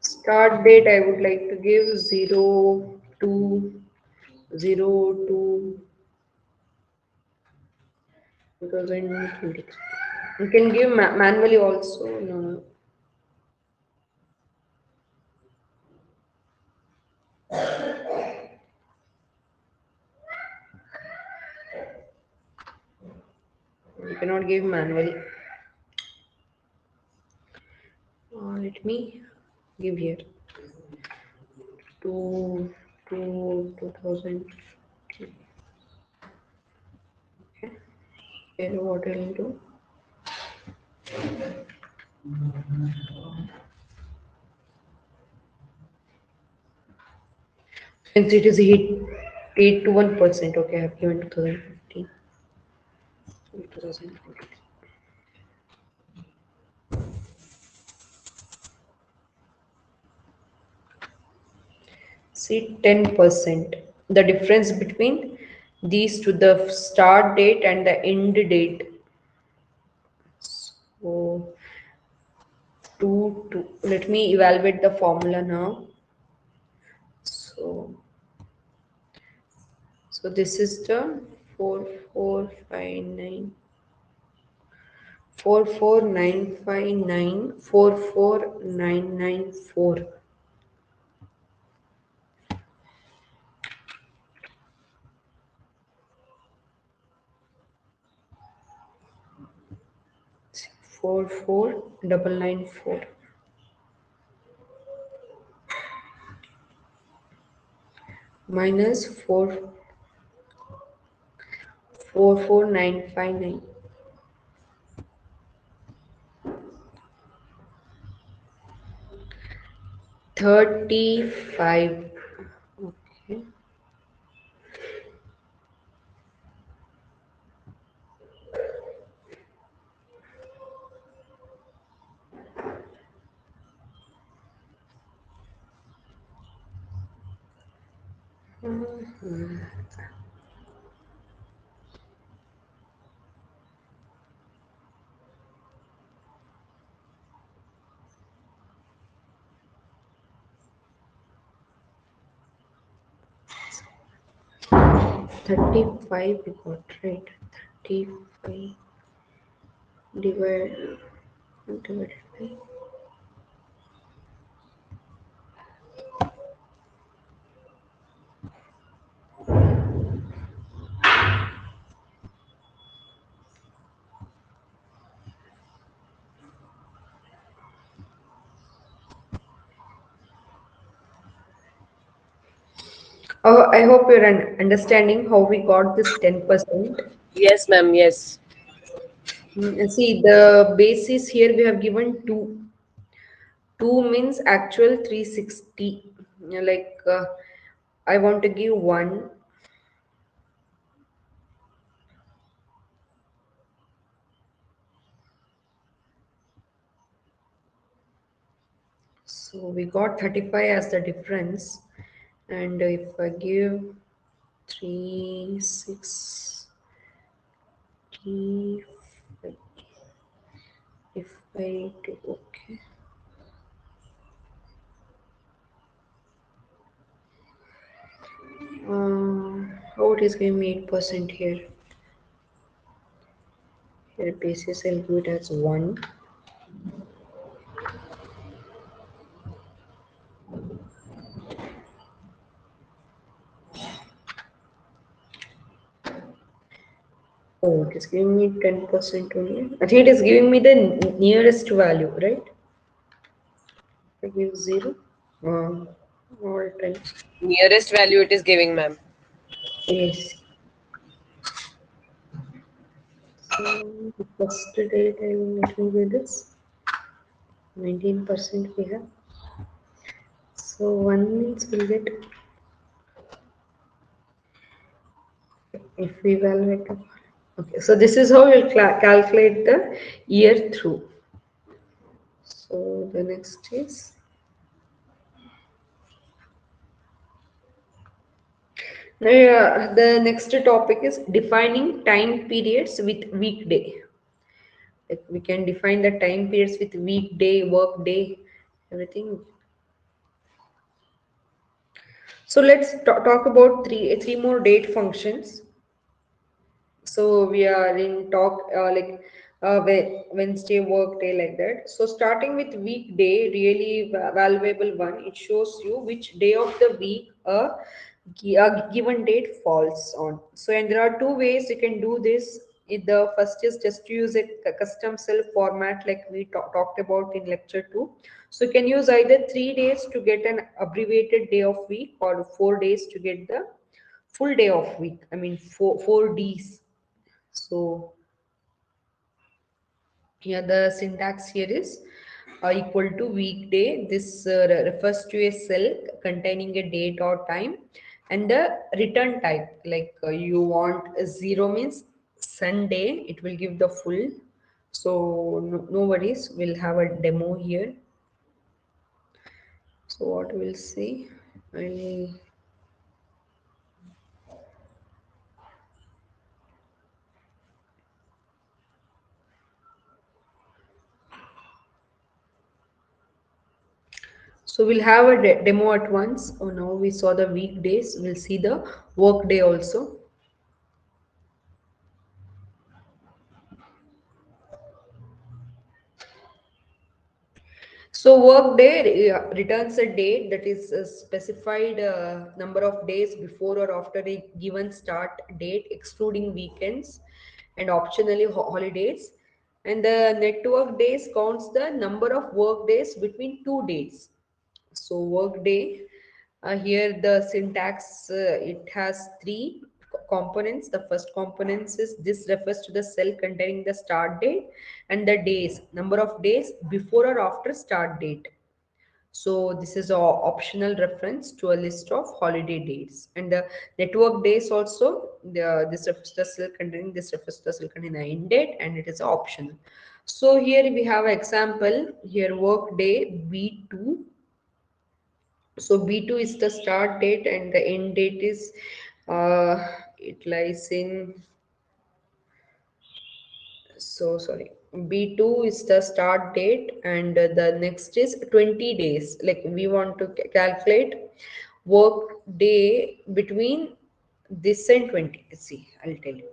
S1: Start date I would like to give 02/02/2023. You can give manually also. No, you cannot give manually. Let me give here to 2000. Okay. Here what I'll do. Since it is 8 to 1%. Okay, I have given 2015. 2020. See 10%. The difference between these to the start date and the end date. So two. Let me evaluate the formula now. So this is the 4459 44959 44994. 44994 minus 44959. 35. Okay. Mhm. 35 we got, right? 35 divided by. Oh, I hope you're understanding how we got this 10%.
S2: Yes, ma'am. Yes.
S1: See, the basis here we have given 2. 2 means actual 360. Like I want to give 1. So we got 35 as the difference. And if I give 360, if I do, okay. Oh, it is giving me 8% here. Here basis I'll give it as 1. Oh, it is giving me 10% only. I think it is giving me the nearest value, right? I give 0. All times.
S2: Nearest value it is giving, ma'am.
S1: Yes. So the first date I will let me do this. 19% we have. So 1 means we'll get, if we evaluate. Okay, so this is how we'll calculate the year through. So the next is, the next topic is defining time periods with weekday. Like we can define the time periods with weekday, work day, everything. So let's talk about three more date functions. So we are in talk like Wednesday work day, like that. So starting with weekday, really valuable one. It shows you which day of the week a given date falls on. So and there are two ways you can do this. The first is just to use a custom cell format like we talked about in lecture 2. So you can use either 3 days to get an abbreviated day of week, or 4 days to get the full day of week. I mean, four Ds. So here the syntax here is equal to weekday. This refers to a cell containing a date or time, and the return type, like you want a 0 means Sunday, it will give the full. So no worries, we'll have a demo here. So what we'll see, I'll so we'll have a demo at once. Oh, now we saw the weekdays. We'll see the work day also. So workday returns a date that is a specified number of days before or after a given start date, excluding weekends and optionally holidays. And the network days counts the number of work days between 2 days. So workday, here the syntax, it has three components. The first components is this refers to the cell containing the start date and the days, number of days before or after start date. So this is a optional reference to a list of holiday dates. And the network days also, this refers to the cell containing, this refers to the cell containing the end date, and it is optional. So here we have an example here, work day B2. So B2 is the start date and the end date is it lies in, so sorry, B2 is the start date, and the next is 20 days. Like we want to calculate work day between this and 20. See, I'll tell you.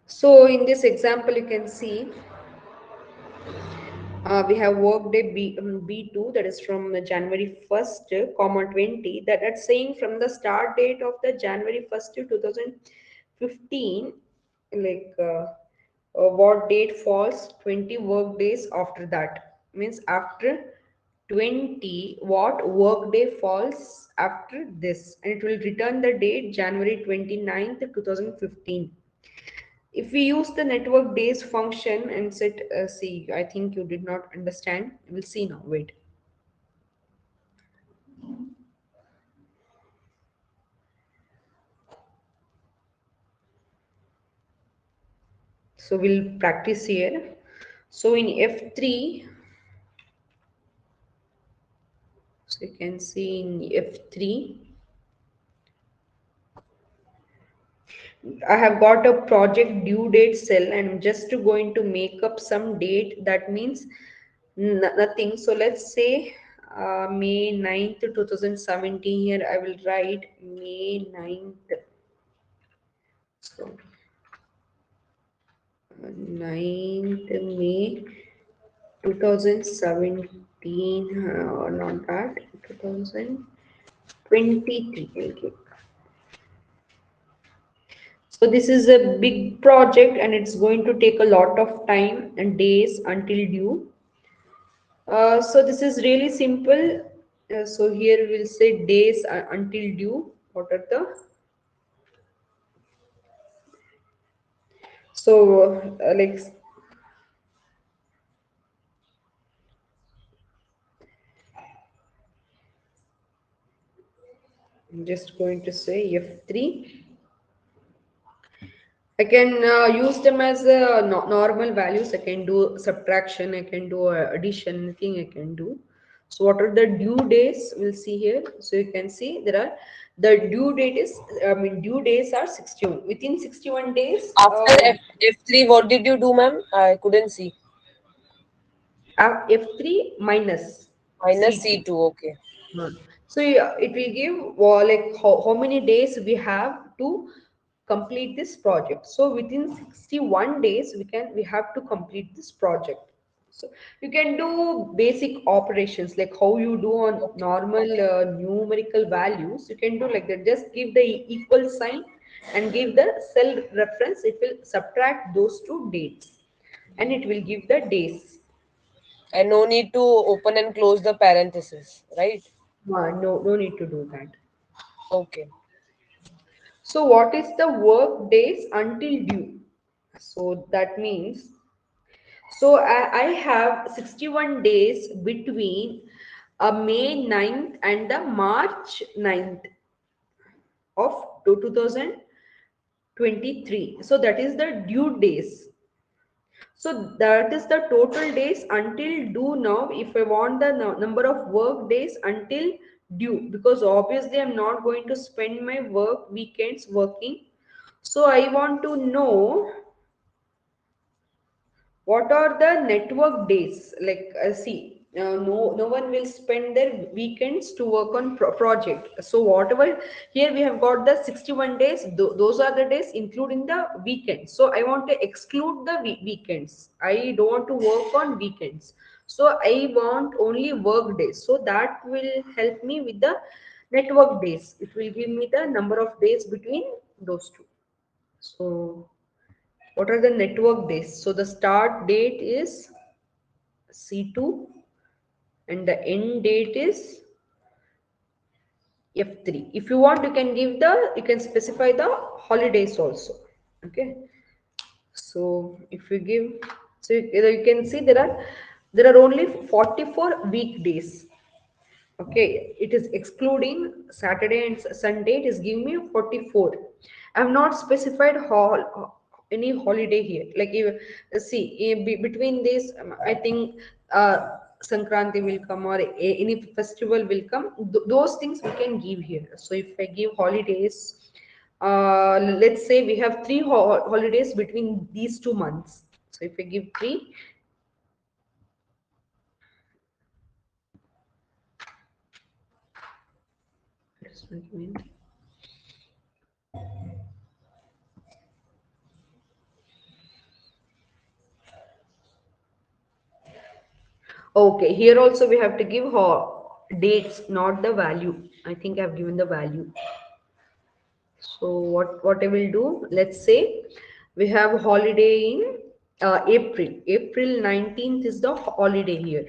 S1: So in this example, you can see we have workday B2, that is from January 1st, comma 20, that's saying from the start date of the January 1st to 2015, like what date falls 20 work days after that. Means after 20, what work day falls after this, and it will return the date January 29th, 2015. If we use the network days function and set, see, I think you did not understand. We'll see now. Wait. So we'll practice here. So in F3, so you can see in F3, I have got a project due date cell and I'm just going to make up some date. That means nothing. So let's say May 9th, 2017. Here I will write May 9th. So 9th May 2017, not that, 2023. Okay. So this is a big project and it's going to take a lot of time and days until due. So this is really simple. So here we'll say days until due. What are the, so like, I'm just going to say F3. I can use them as normal values. I can do subtraction, I can do addition, anything I can do. So what are the due days? We'll see here. So you can see there are, the due date is, I mean, due days are 61. Within 61 days,
S2: After F3, what did you do, ma'am? I couldn't see.
S1: F3 minus
S2: Minus
S1: C2.
S2: C2, okay.
S1: So yeah, it will give like how many days we have to complete this project. So within 61 days we have to complete this project. So you can do basic operations like how you do on
S2: Okay.
S1: normal
S2: Okay.
S1: numerical values. You can do like that. Just give the equal sign and give the cell reference. It will subtract those two dates and it will give the days.
S2: And no need to open and close the parenthesis, right?
S1: No need to do that.
S2: Okay.
S1: So what is the work days until due? So that means, so I have 61 days between May 9th and the March 9th of 2023. So that is the due days. So that is the total days until due now. If I want the number of work days until due, because obviously I'm not going to spend my work weekends working. So I want to know what are the network days. Like see, no one will spend their weekends to work on project. So whatever, here we have got the 61 days, those are the days including the weekends. So I want to exclude the weekends. I don't want to work on weekends, so I want only work days. So that will help me with the network days. It will give me the number of days between those two. So what are the network days? So the start date is C2 and the end date is F3. If you want, you can specify the holidays also. Okay. So if you give, so you can see there are only 44 weekdays. Okay, it is excluding Saturday and Sunday. It is giving me 44. I have not specified any holiday here. Like you see, between this, I think Sankranti will come, or any festival will come. Those things we can give here. So if I give holidays, let's say we have three holidays between these 2 months. So if I give three, just one minute. Okay, here also we have to give dates, not the value. I think I've given the value. So what I will do, let's say we have holiday in April. April 19th is the holiday here.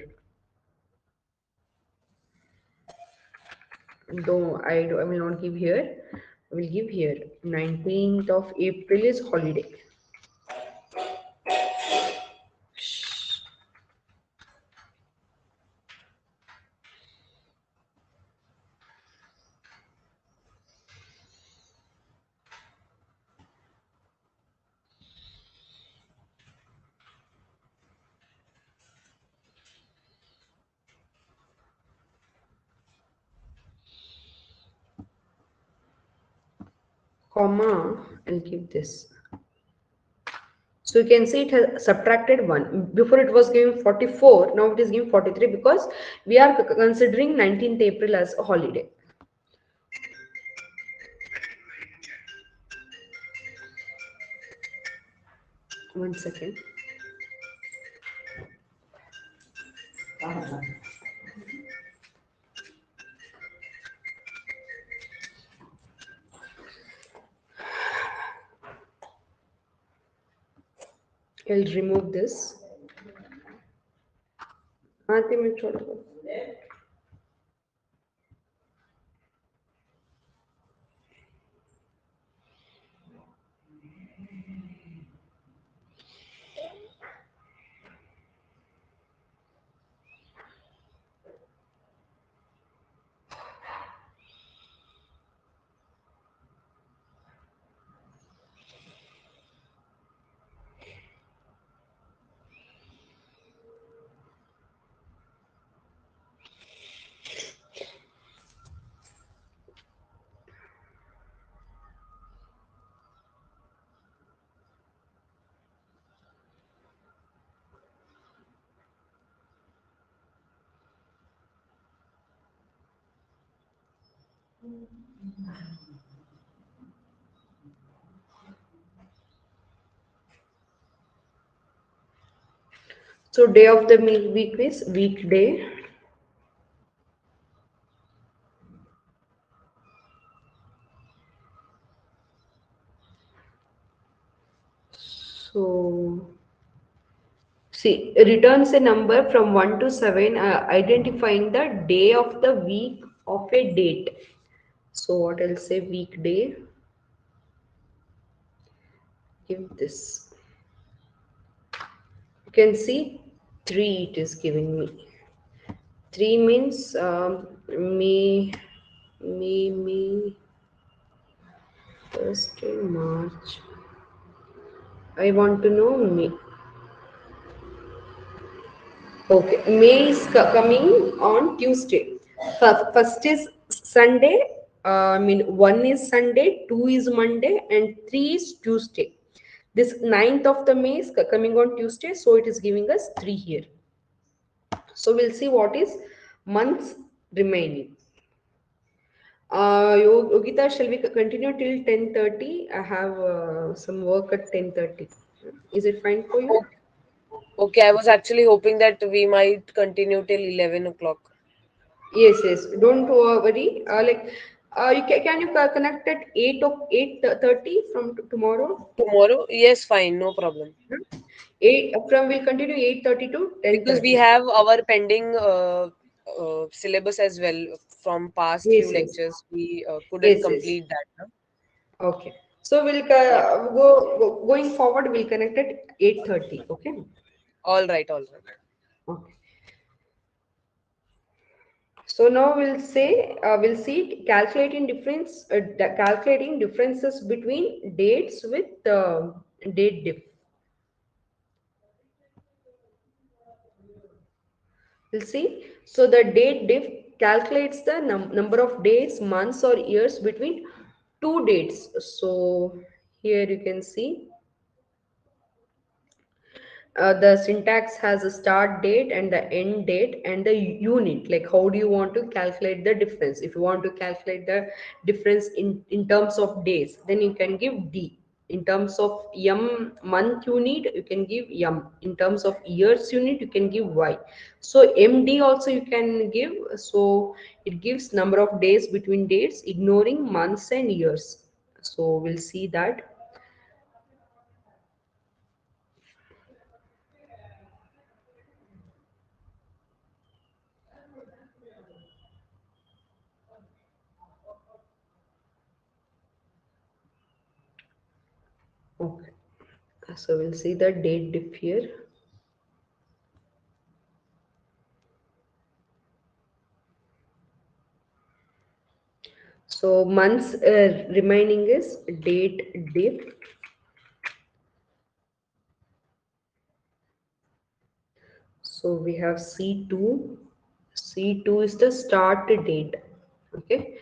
S1: I will not give here. I will give here 19th of April is holiday. Comma, I'll give this. So you can see it has subtracted 1. Before it was giving 44, now it is giving 43 because we are considering 19th April as a holiday. One second. I'll remove this. So day of the week is weekday. So see, returns a number from 1 to 7, identifying the day of the week of a date. So what I'll say, weekday, give this. You can see 3 it is giving me. 3 means May, Thursday, March. I want to know May. Okay, May is coming on Tuesday. First is Sunday. I mean, 1 is Sunday, 2 is Monday, and 3 is Tuesday. This 9th of the May is coming on Tuesday, so it is giving us 3 here. So we'll see what is months remaining. Yogita, shall we continue till 10:30? I have some work at 10:30. Is it fine for you?
S2: Okay, I was actually hoping that we might continue till 11 o'clock.
S1: Yes, yes. Don't worry. Can you connect at 8:30 from tomorrow?
S2: Tomorrow? Yes, fine, no problem.
S1: Hmm? 8 from we'll continue 8:30 to
S2: Because we
S1: 10:30.
S2: have our pending syllabus as well. From past few
S1: Yes, yes,
S2: lectures, we couldn't
S1: yes, yes.
S2: complete that. No?
S1: Okay. So we'll
S2: Yeah.
S1: going forward. We'll connect at 8:30. Okay.
S2: All right. All right.
S1: Okay. So now we'll see calculating differences between dates with date diff. We'll see. So the date diff calculates the number of days, months, or years between two dates. So here you can see the syntax has a start date and the end date and the unit. Like how do you want to calculate the difference? If you want to calculate the difference in terms of days, then you can give d. In terms of month unit, you can give m. In terms of years unit, you can give y. So md also you can give. So it gives number of days between dates, ignoring months and years. So we'll see that. Okay, so we'll see the date diff here. So months remaining is date diff. So we have C2. C2 is the start date. Okay.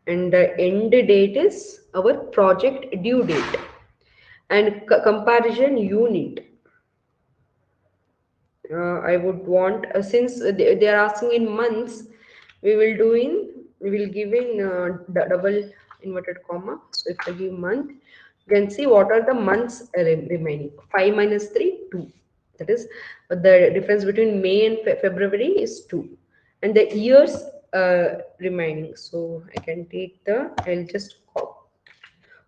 S1: And the end date is our project due date. And comparison unit. I would want, since they are asking in months, we will give in double inverted comma. So if I give month, you can see what are the months remaining. 5 minus 3, 2. That is the difference between May and February is 2. And the years remaining. So I can take I'll just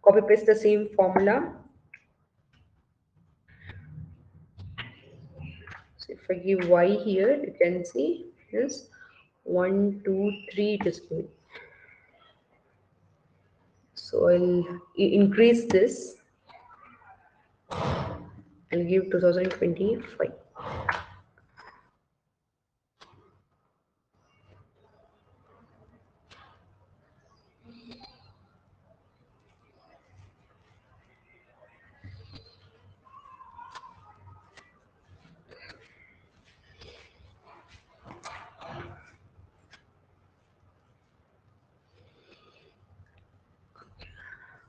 S1: copy paste the same formula. So if I give y here, you can see is 1, 2, 3 it is going. So I'll increase this. I'll give 2025.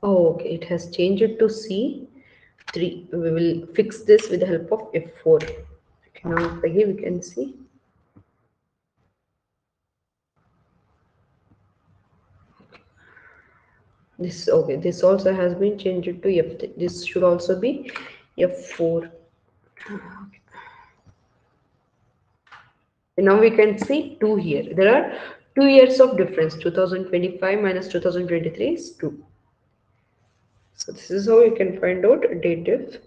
S1: Oh, okay. It has changed it to C3. We will fix this with the help of F4. Okay, now if I give, you can see. This okay. This also has been changed to F. This should also be F4. And now we can see 2 here. There are 2 years of difference. 2025 minus 2023 is 2. So this is how you can find out date diff.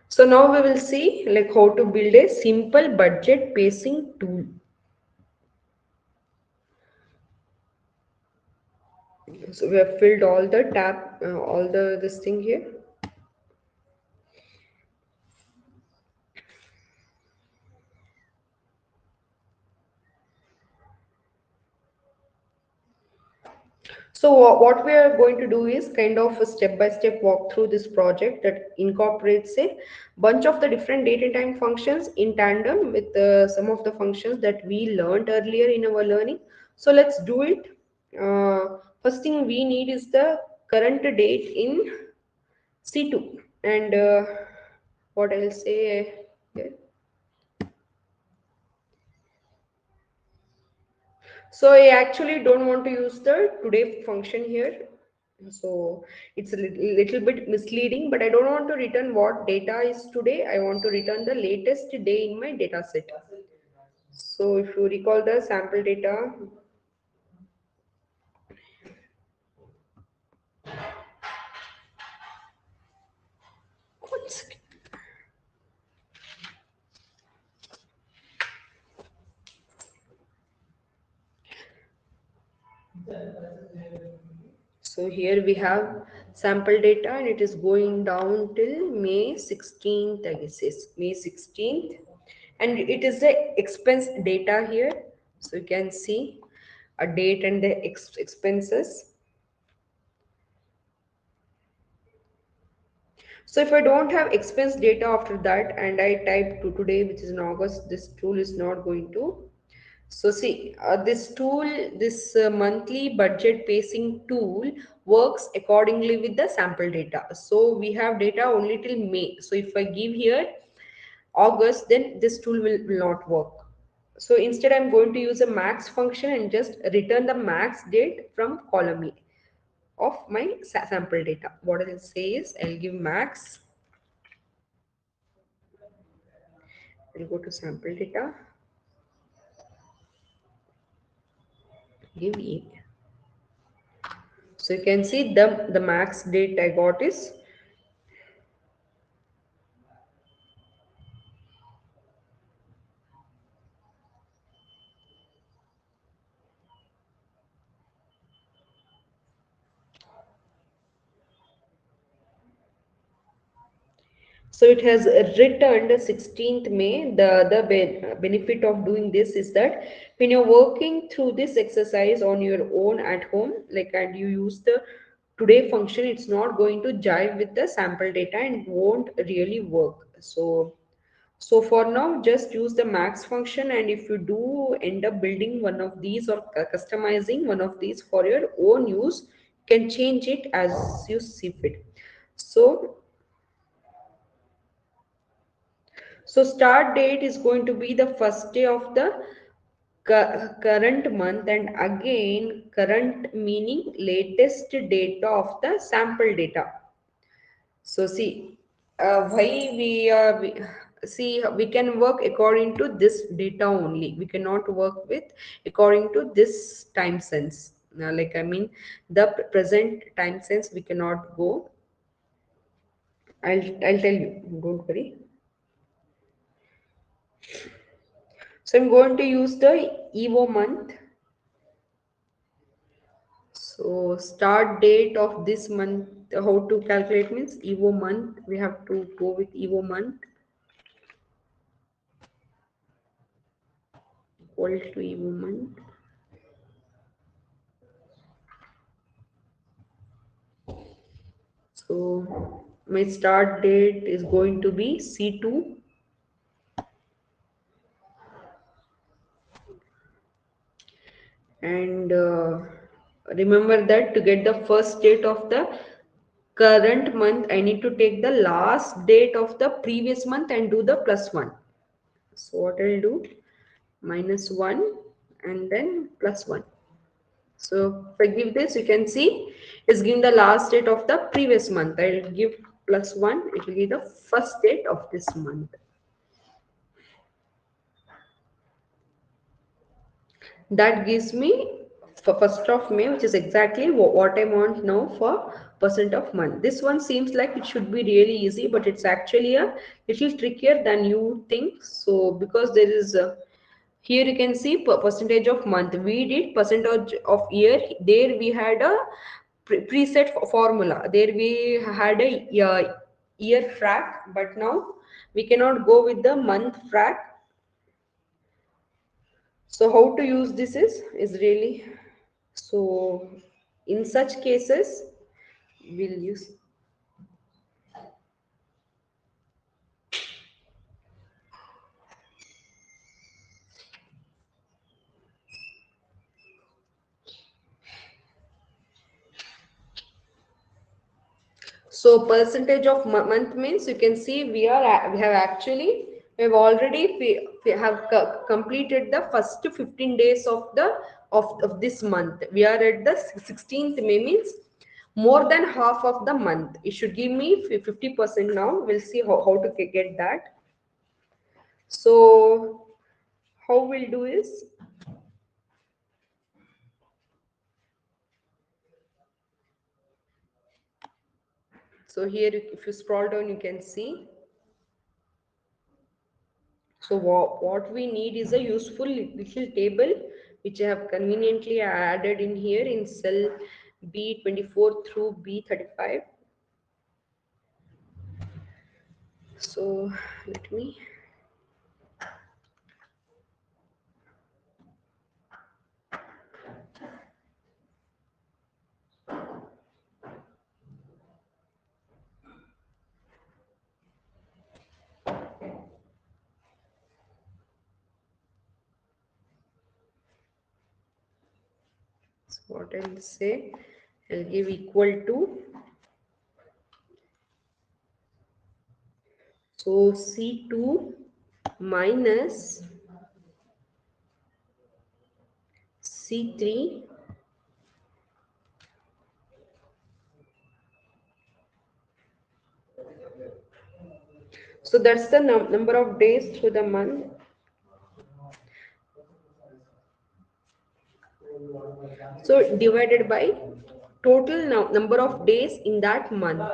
S1: So now we will see like how to build a simple budget pacing tool. So we have filled all the all the this thing here. So what we are going to do is kind of a step-by-step walk through this project that incorporates a bunch of the different date and time functions in tandem with some of the functions that we learned earlier in our learning. So let's do it. First thing we need is the current date in C2. And what I'll say here. So I actually don't want to use the today function here. So it's a little bit misleading, but I don't want to return what data is today. I want to return the latest day in my data set. So if you recall the sample data, one second. So here we have sample data and it is going down till May 16th, I guess it's May 16th. And it is the expense data here. So you can see a date and the expenses. So if I don't have expense data after that and I type to today, which is in August, this tool is not going to. So see, this tool, this monthly budget pacing tool works accordingly with the sample data. So we have data only till May. So if I give here August, then this tool will not work. So instead, I'm going to use a max function and just return the max date from column A of my sample data. What I'll say is I'll give max. I'll go to sample data, give A. So you can see the max date I got is. So it has returned 16th May. The benefit of doing this is that when you're working through this exercise on your own at home, like and you use the today function, it's not going to jive with the sample data and won't really work. So for now, just use the max function, and if you do end up building one of these or customizing one of these for your own use, you can change it as you see fit. So So start date is going to be the first day of the current month, and again current meaning latest data of the sample data. So see, why see we can work according to this data only. We cannot work with according to this time sense. Now, like I mean, the present time sense we cannot go. I'll tell you. Don't worry. So I'm going to use the Eomonth. So start date of this month, how to calculate means Eomonth. We have to go with Eomonth equal to Eomonth. So my start date is going to be C2, and remember that to get the first date of the current month, I need to take the last date of the previous month and do the plus one. So what I'll do, minus one and then plus one. So if I give this, you can see it's giving the last date of the previous month. I'll give plus one, it will give the first date of this month. That gives me for 1st of May, which is exactly what I want now for percent of month. This one seems like it should be really easy, but it's actually a little trickier than you think. So because there is a, here you can see percentage of month. We did percentage of year. There we had a preset formula. There we had a year frac, but now we cannot go with the month frac. So how to use this is really, so in such cases we'll use. So percentage of month means you can see we have actually we have already we have completed the first 15 days of the of this month. We are at the 16th May means more than half of the month. It should give me 50% now. We'll see how to get that. So how we'll do is, so here if you scroll down you can see. So what we need is a useful little table which I have conveniently added in here in cell B24 through B35. So let me, so what I'll say, I'll give equal to, so C2 minus C3. So that's the number of days through the month. So divided by total number of days in that month.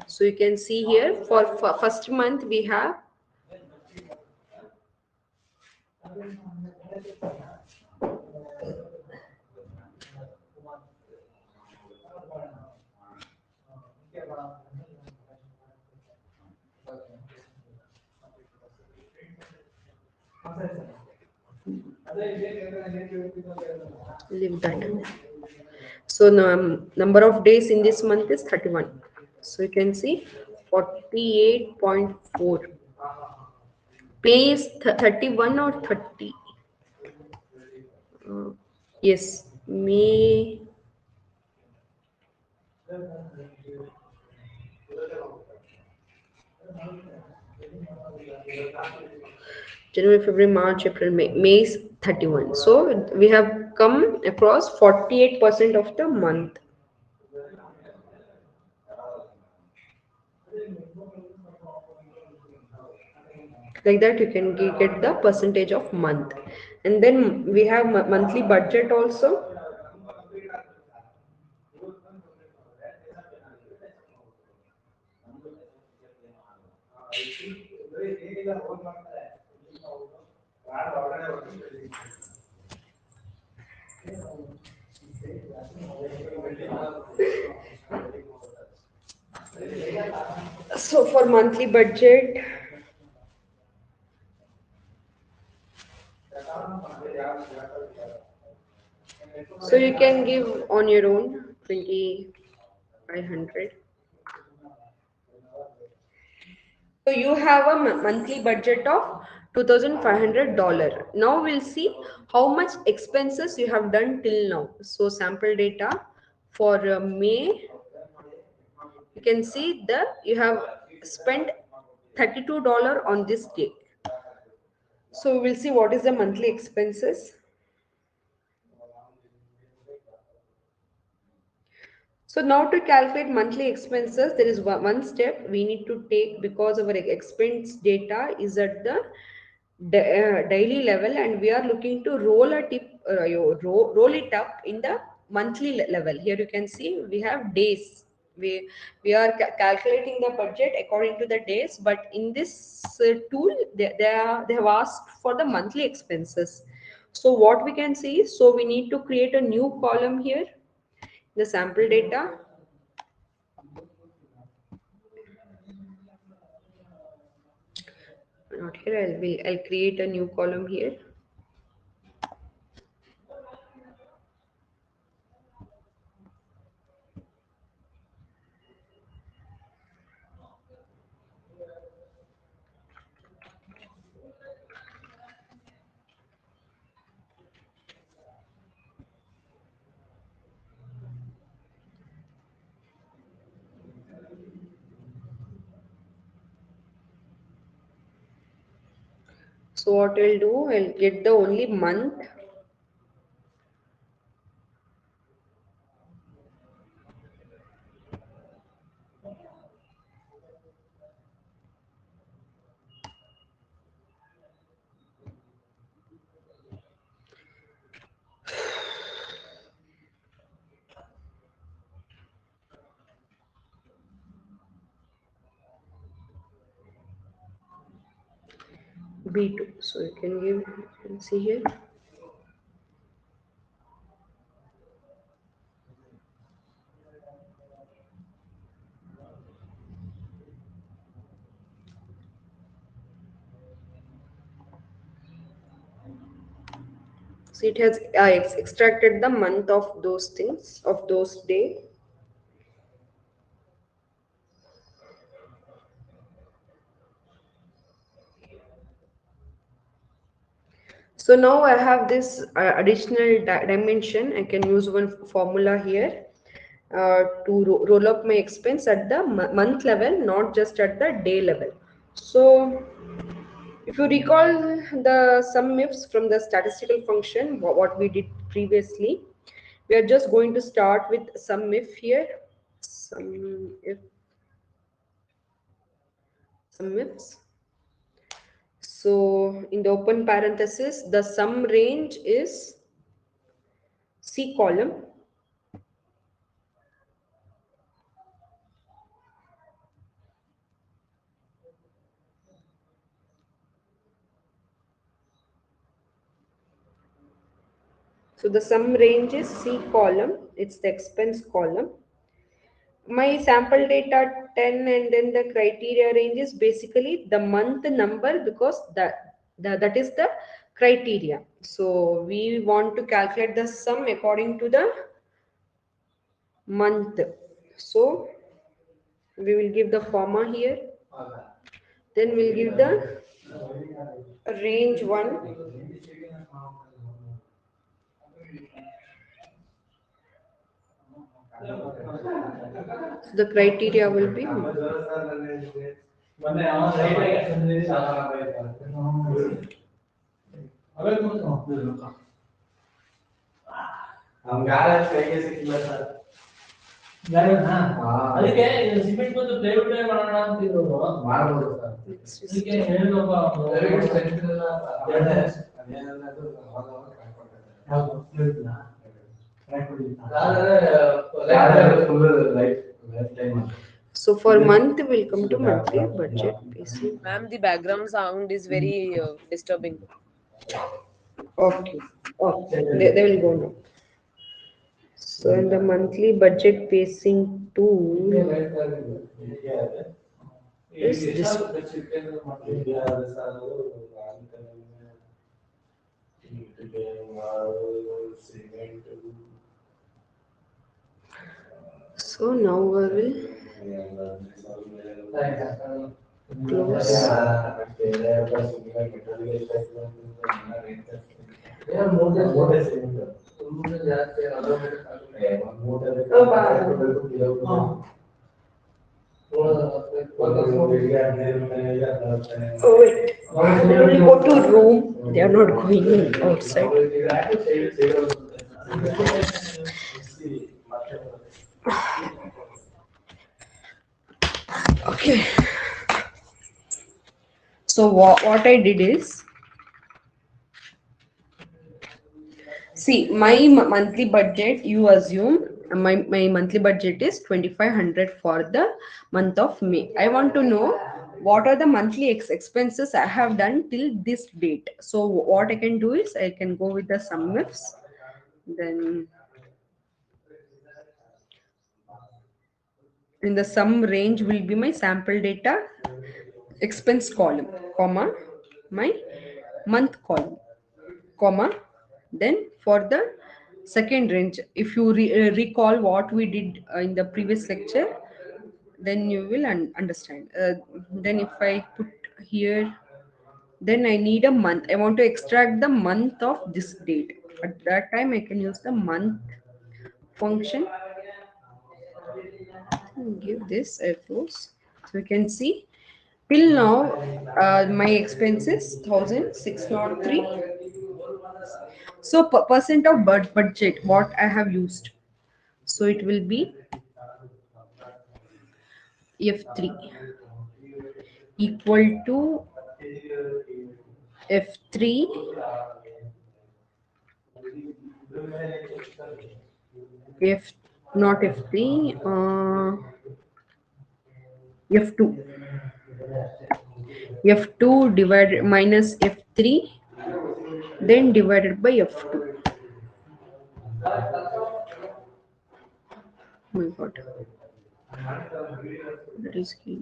S1: So you can see here for first month we have, leave that. So number of days in this month is 31. So you can see 48.4. Pay is 31 or 30. Uh, yes, May. January, February, March, April, May. May is 31. So we have come across 48% of the month. Like that, you can get the percentage of month. And then we have monthly budget also. So for monthly budget, so you can give on your own 2,500. So you have a monthly budget of $2,500. Now we'll see how much expenses you have done till now. So sample data for May, you can see that you have spent $32 on this day. So we'll see what is the monthly expenses. So now to calculate monthly expenses, there is one step we need to take, because our expense data is at the daily level and we are looking to roll it up in the monthly level. Here you can see we have days. We are calculating the budget according to the days, but in this tool they have asked for the monthly expenses. So what we can see is, so we need to create a new column here, the sample data. Not here, I'll create a new column here. So what I'll do, I'll get the only month. B2. So you can give, you can see here. So it has extracted the month of those things, of those day. So now I have this additional dimension. I can use one formula here to roll up my expense at the month level, not just at the day level. So if you recall the sum ifs from the statistical function, what we did previously, we are just going to start with sum if here. Sum if, sum ifs. So in the open parenthesis, the sum range is C column. So the sum range is C column. It's the expense column. My sample data 10 and then the criteria range is basically the month number because that is the criteria. So we want to calculate the sum according to the month. So we will give the comma here. Then we'll give the range 1. So the criteria will be so for month we'll come to monthly budget basic.
S2: Ma'am, the background sound is very disturbing.
S1: Okay. Oh, they will go now. So in the monthly budget pacing tool is this. So now I will close. Oh wait, they only go to room. They are not going outside. Okay. So what I did is, see my monthly budget. You assume my monthly budget is 2500 for the month of May. I want to know what are the monthly expenses I have done till this date. So what I can do is I can go with the sum ifs. Then in the sum range will be my sample data expense column, comma, my month column, comma. Then for the second range, if you recall what we did in the previous lecture, then you will understand. Then if I put here, then I need a month. I want to extract the month of this date. At that time, I can use the month function. Give this a close. So you can see till now my expense is 1603. So percent of budget what I have used. So it will be F3 equal to F3 F not F3 F2 F2 divided minus F3 then divided by F2. Oh my god, that is key.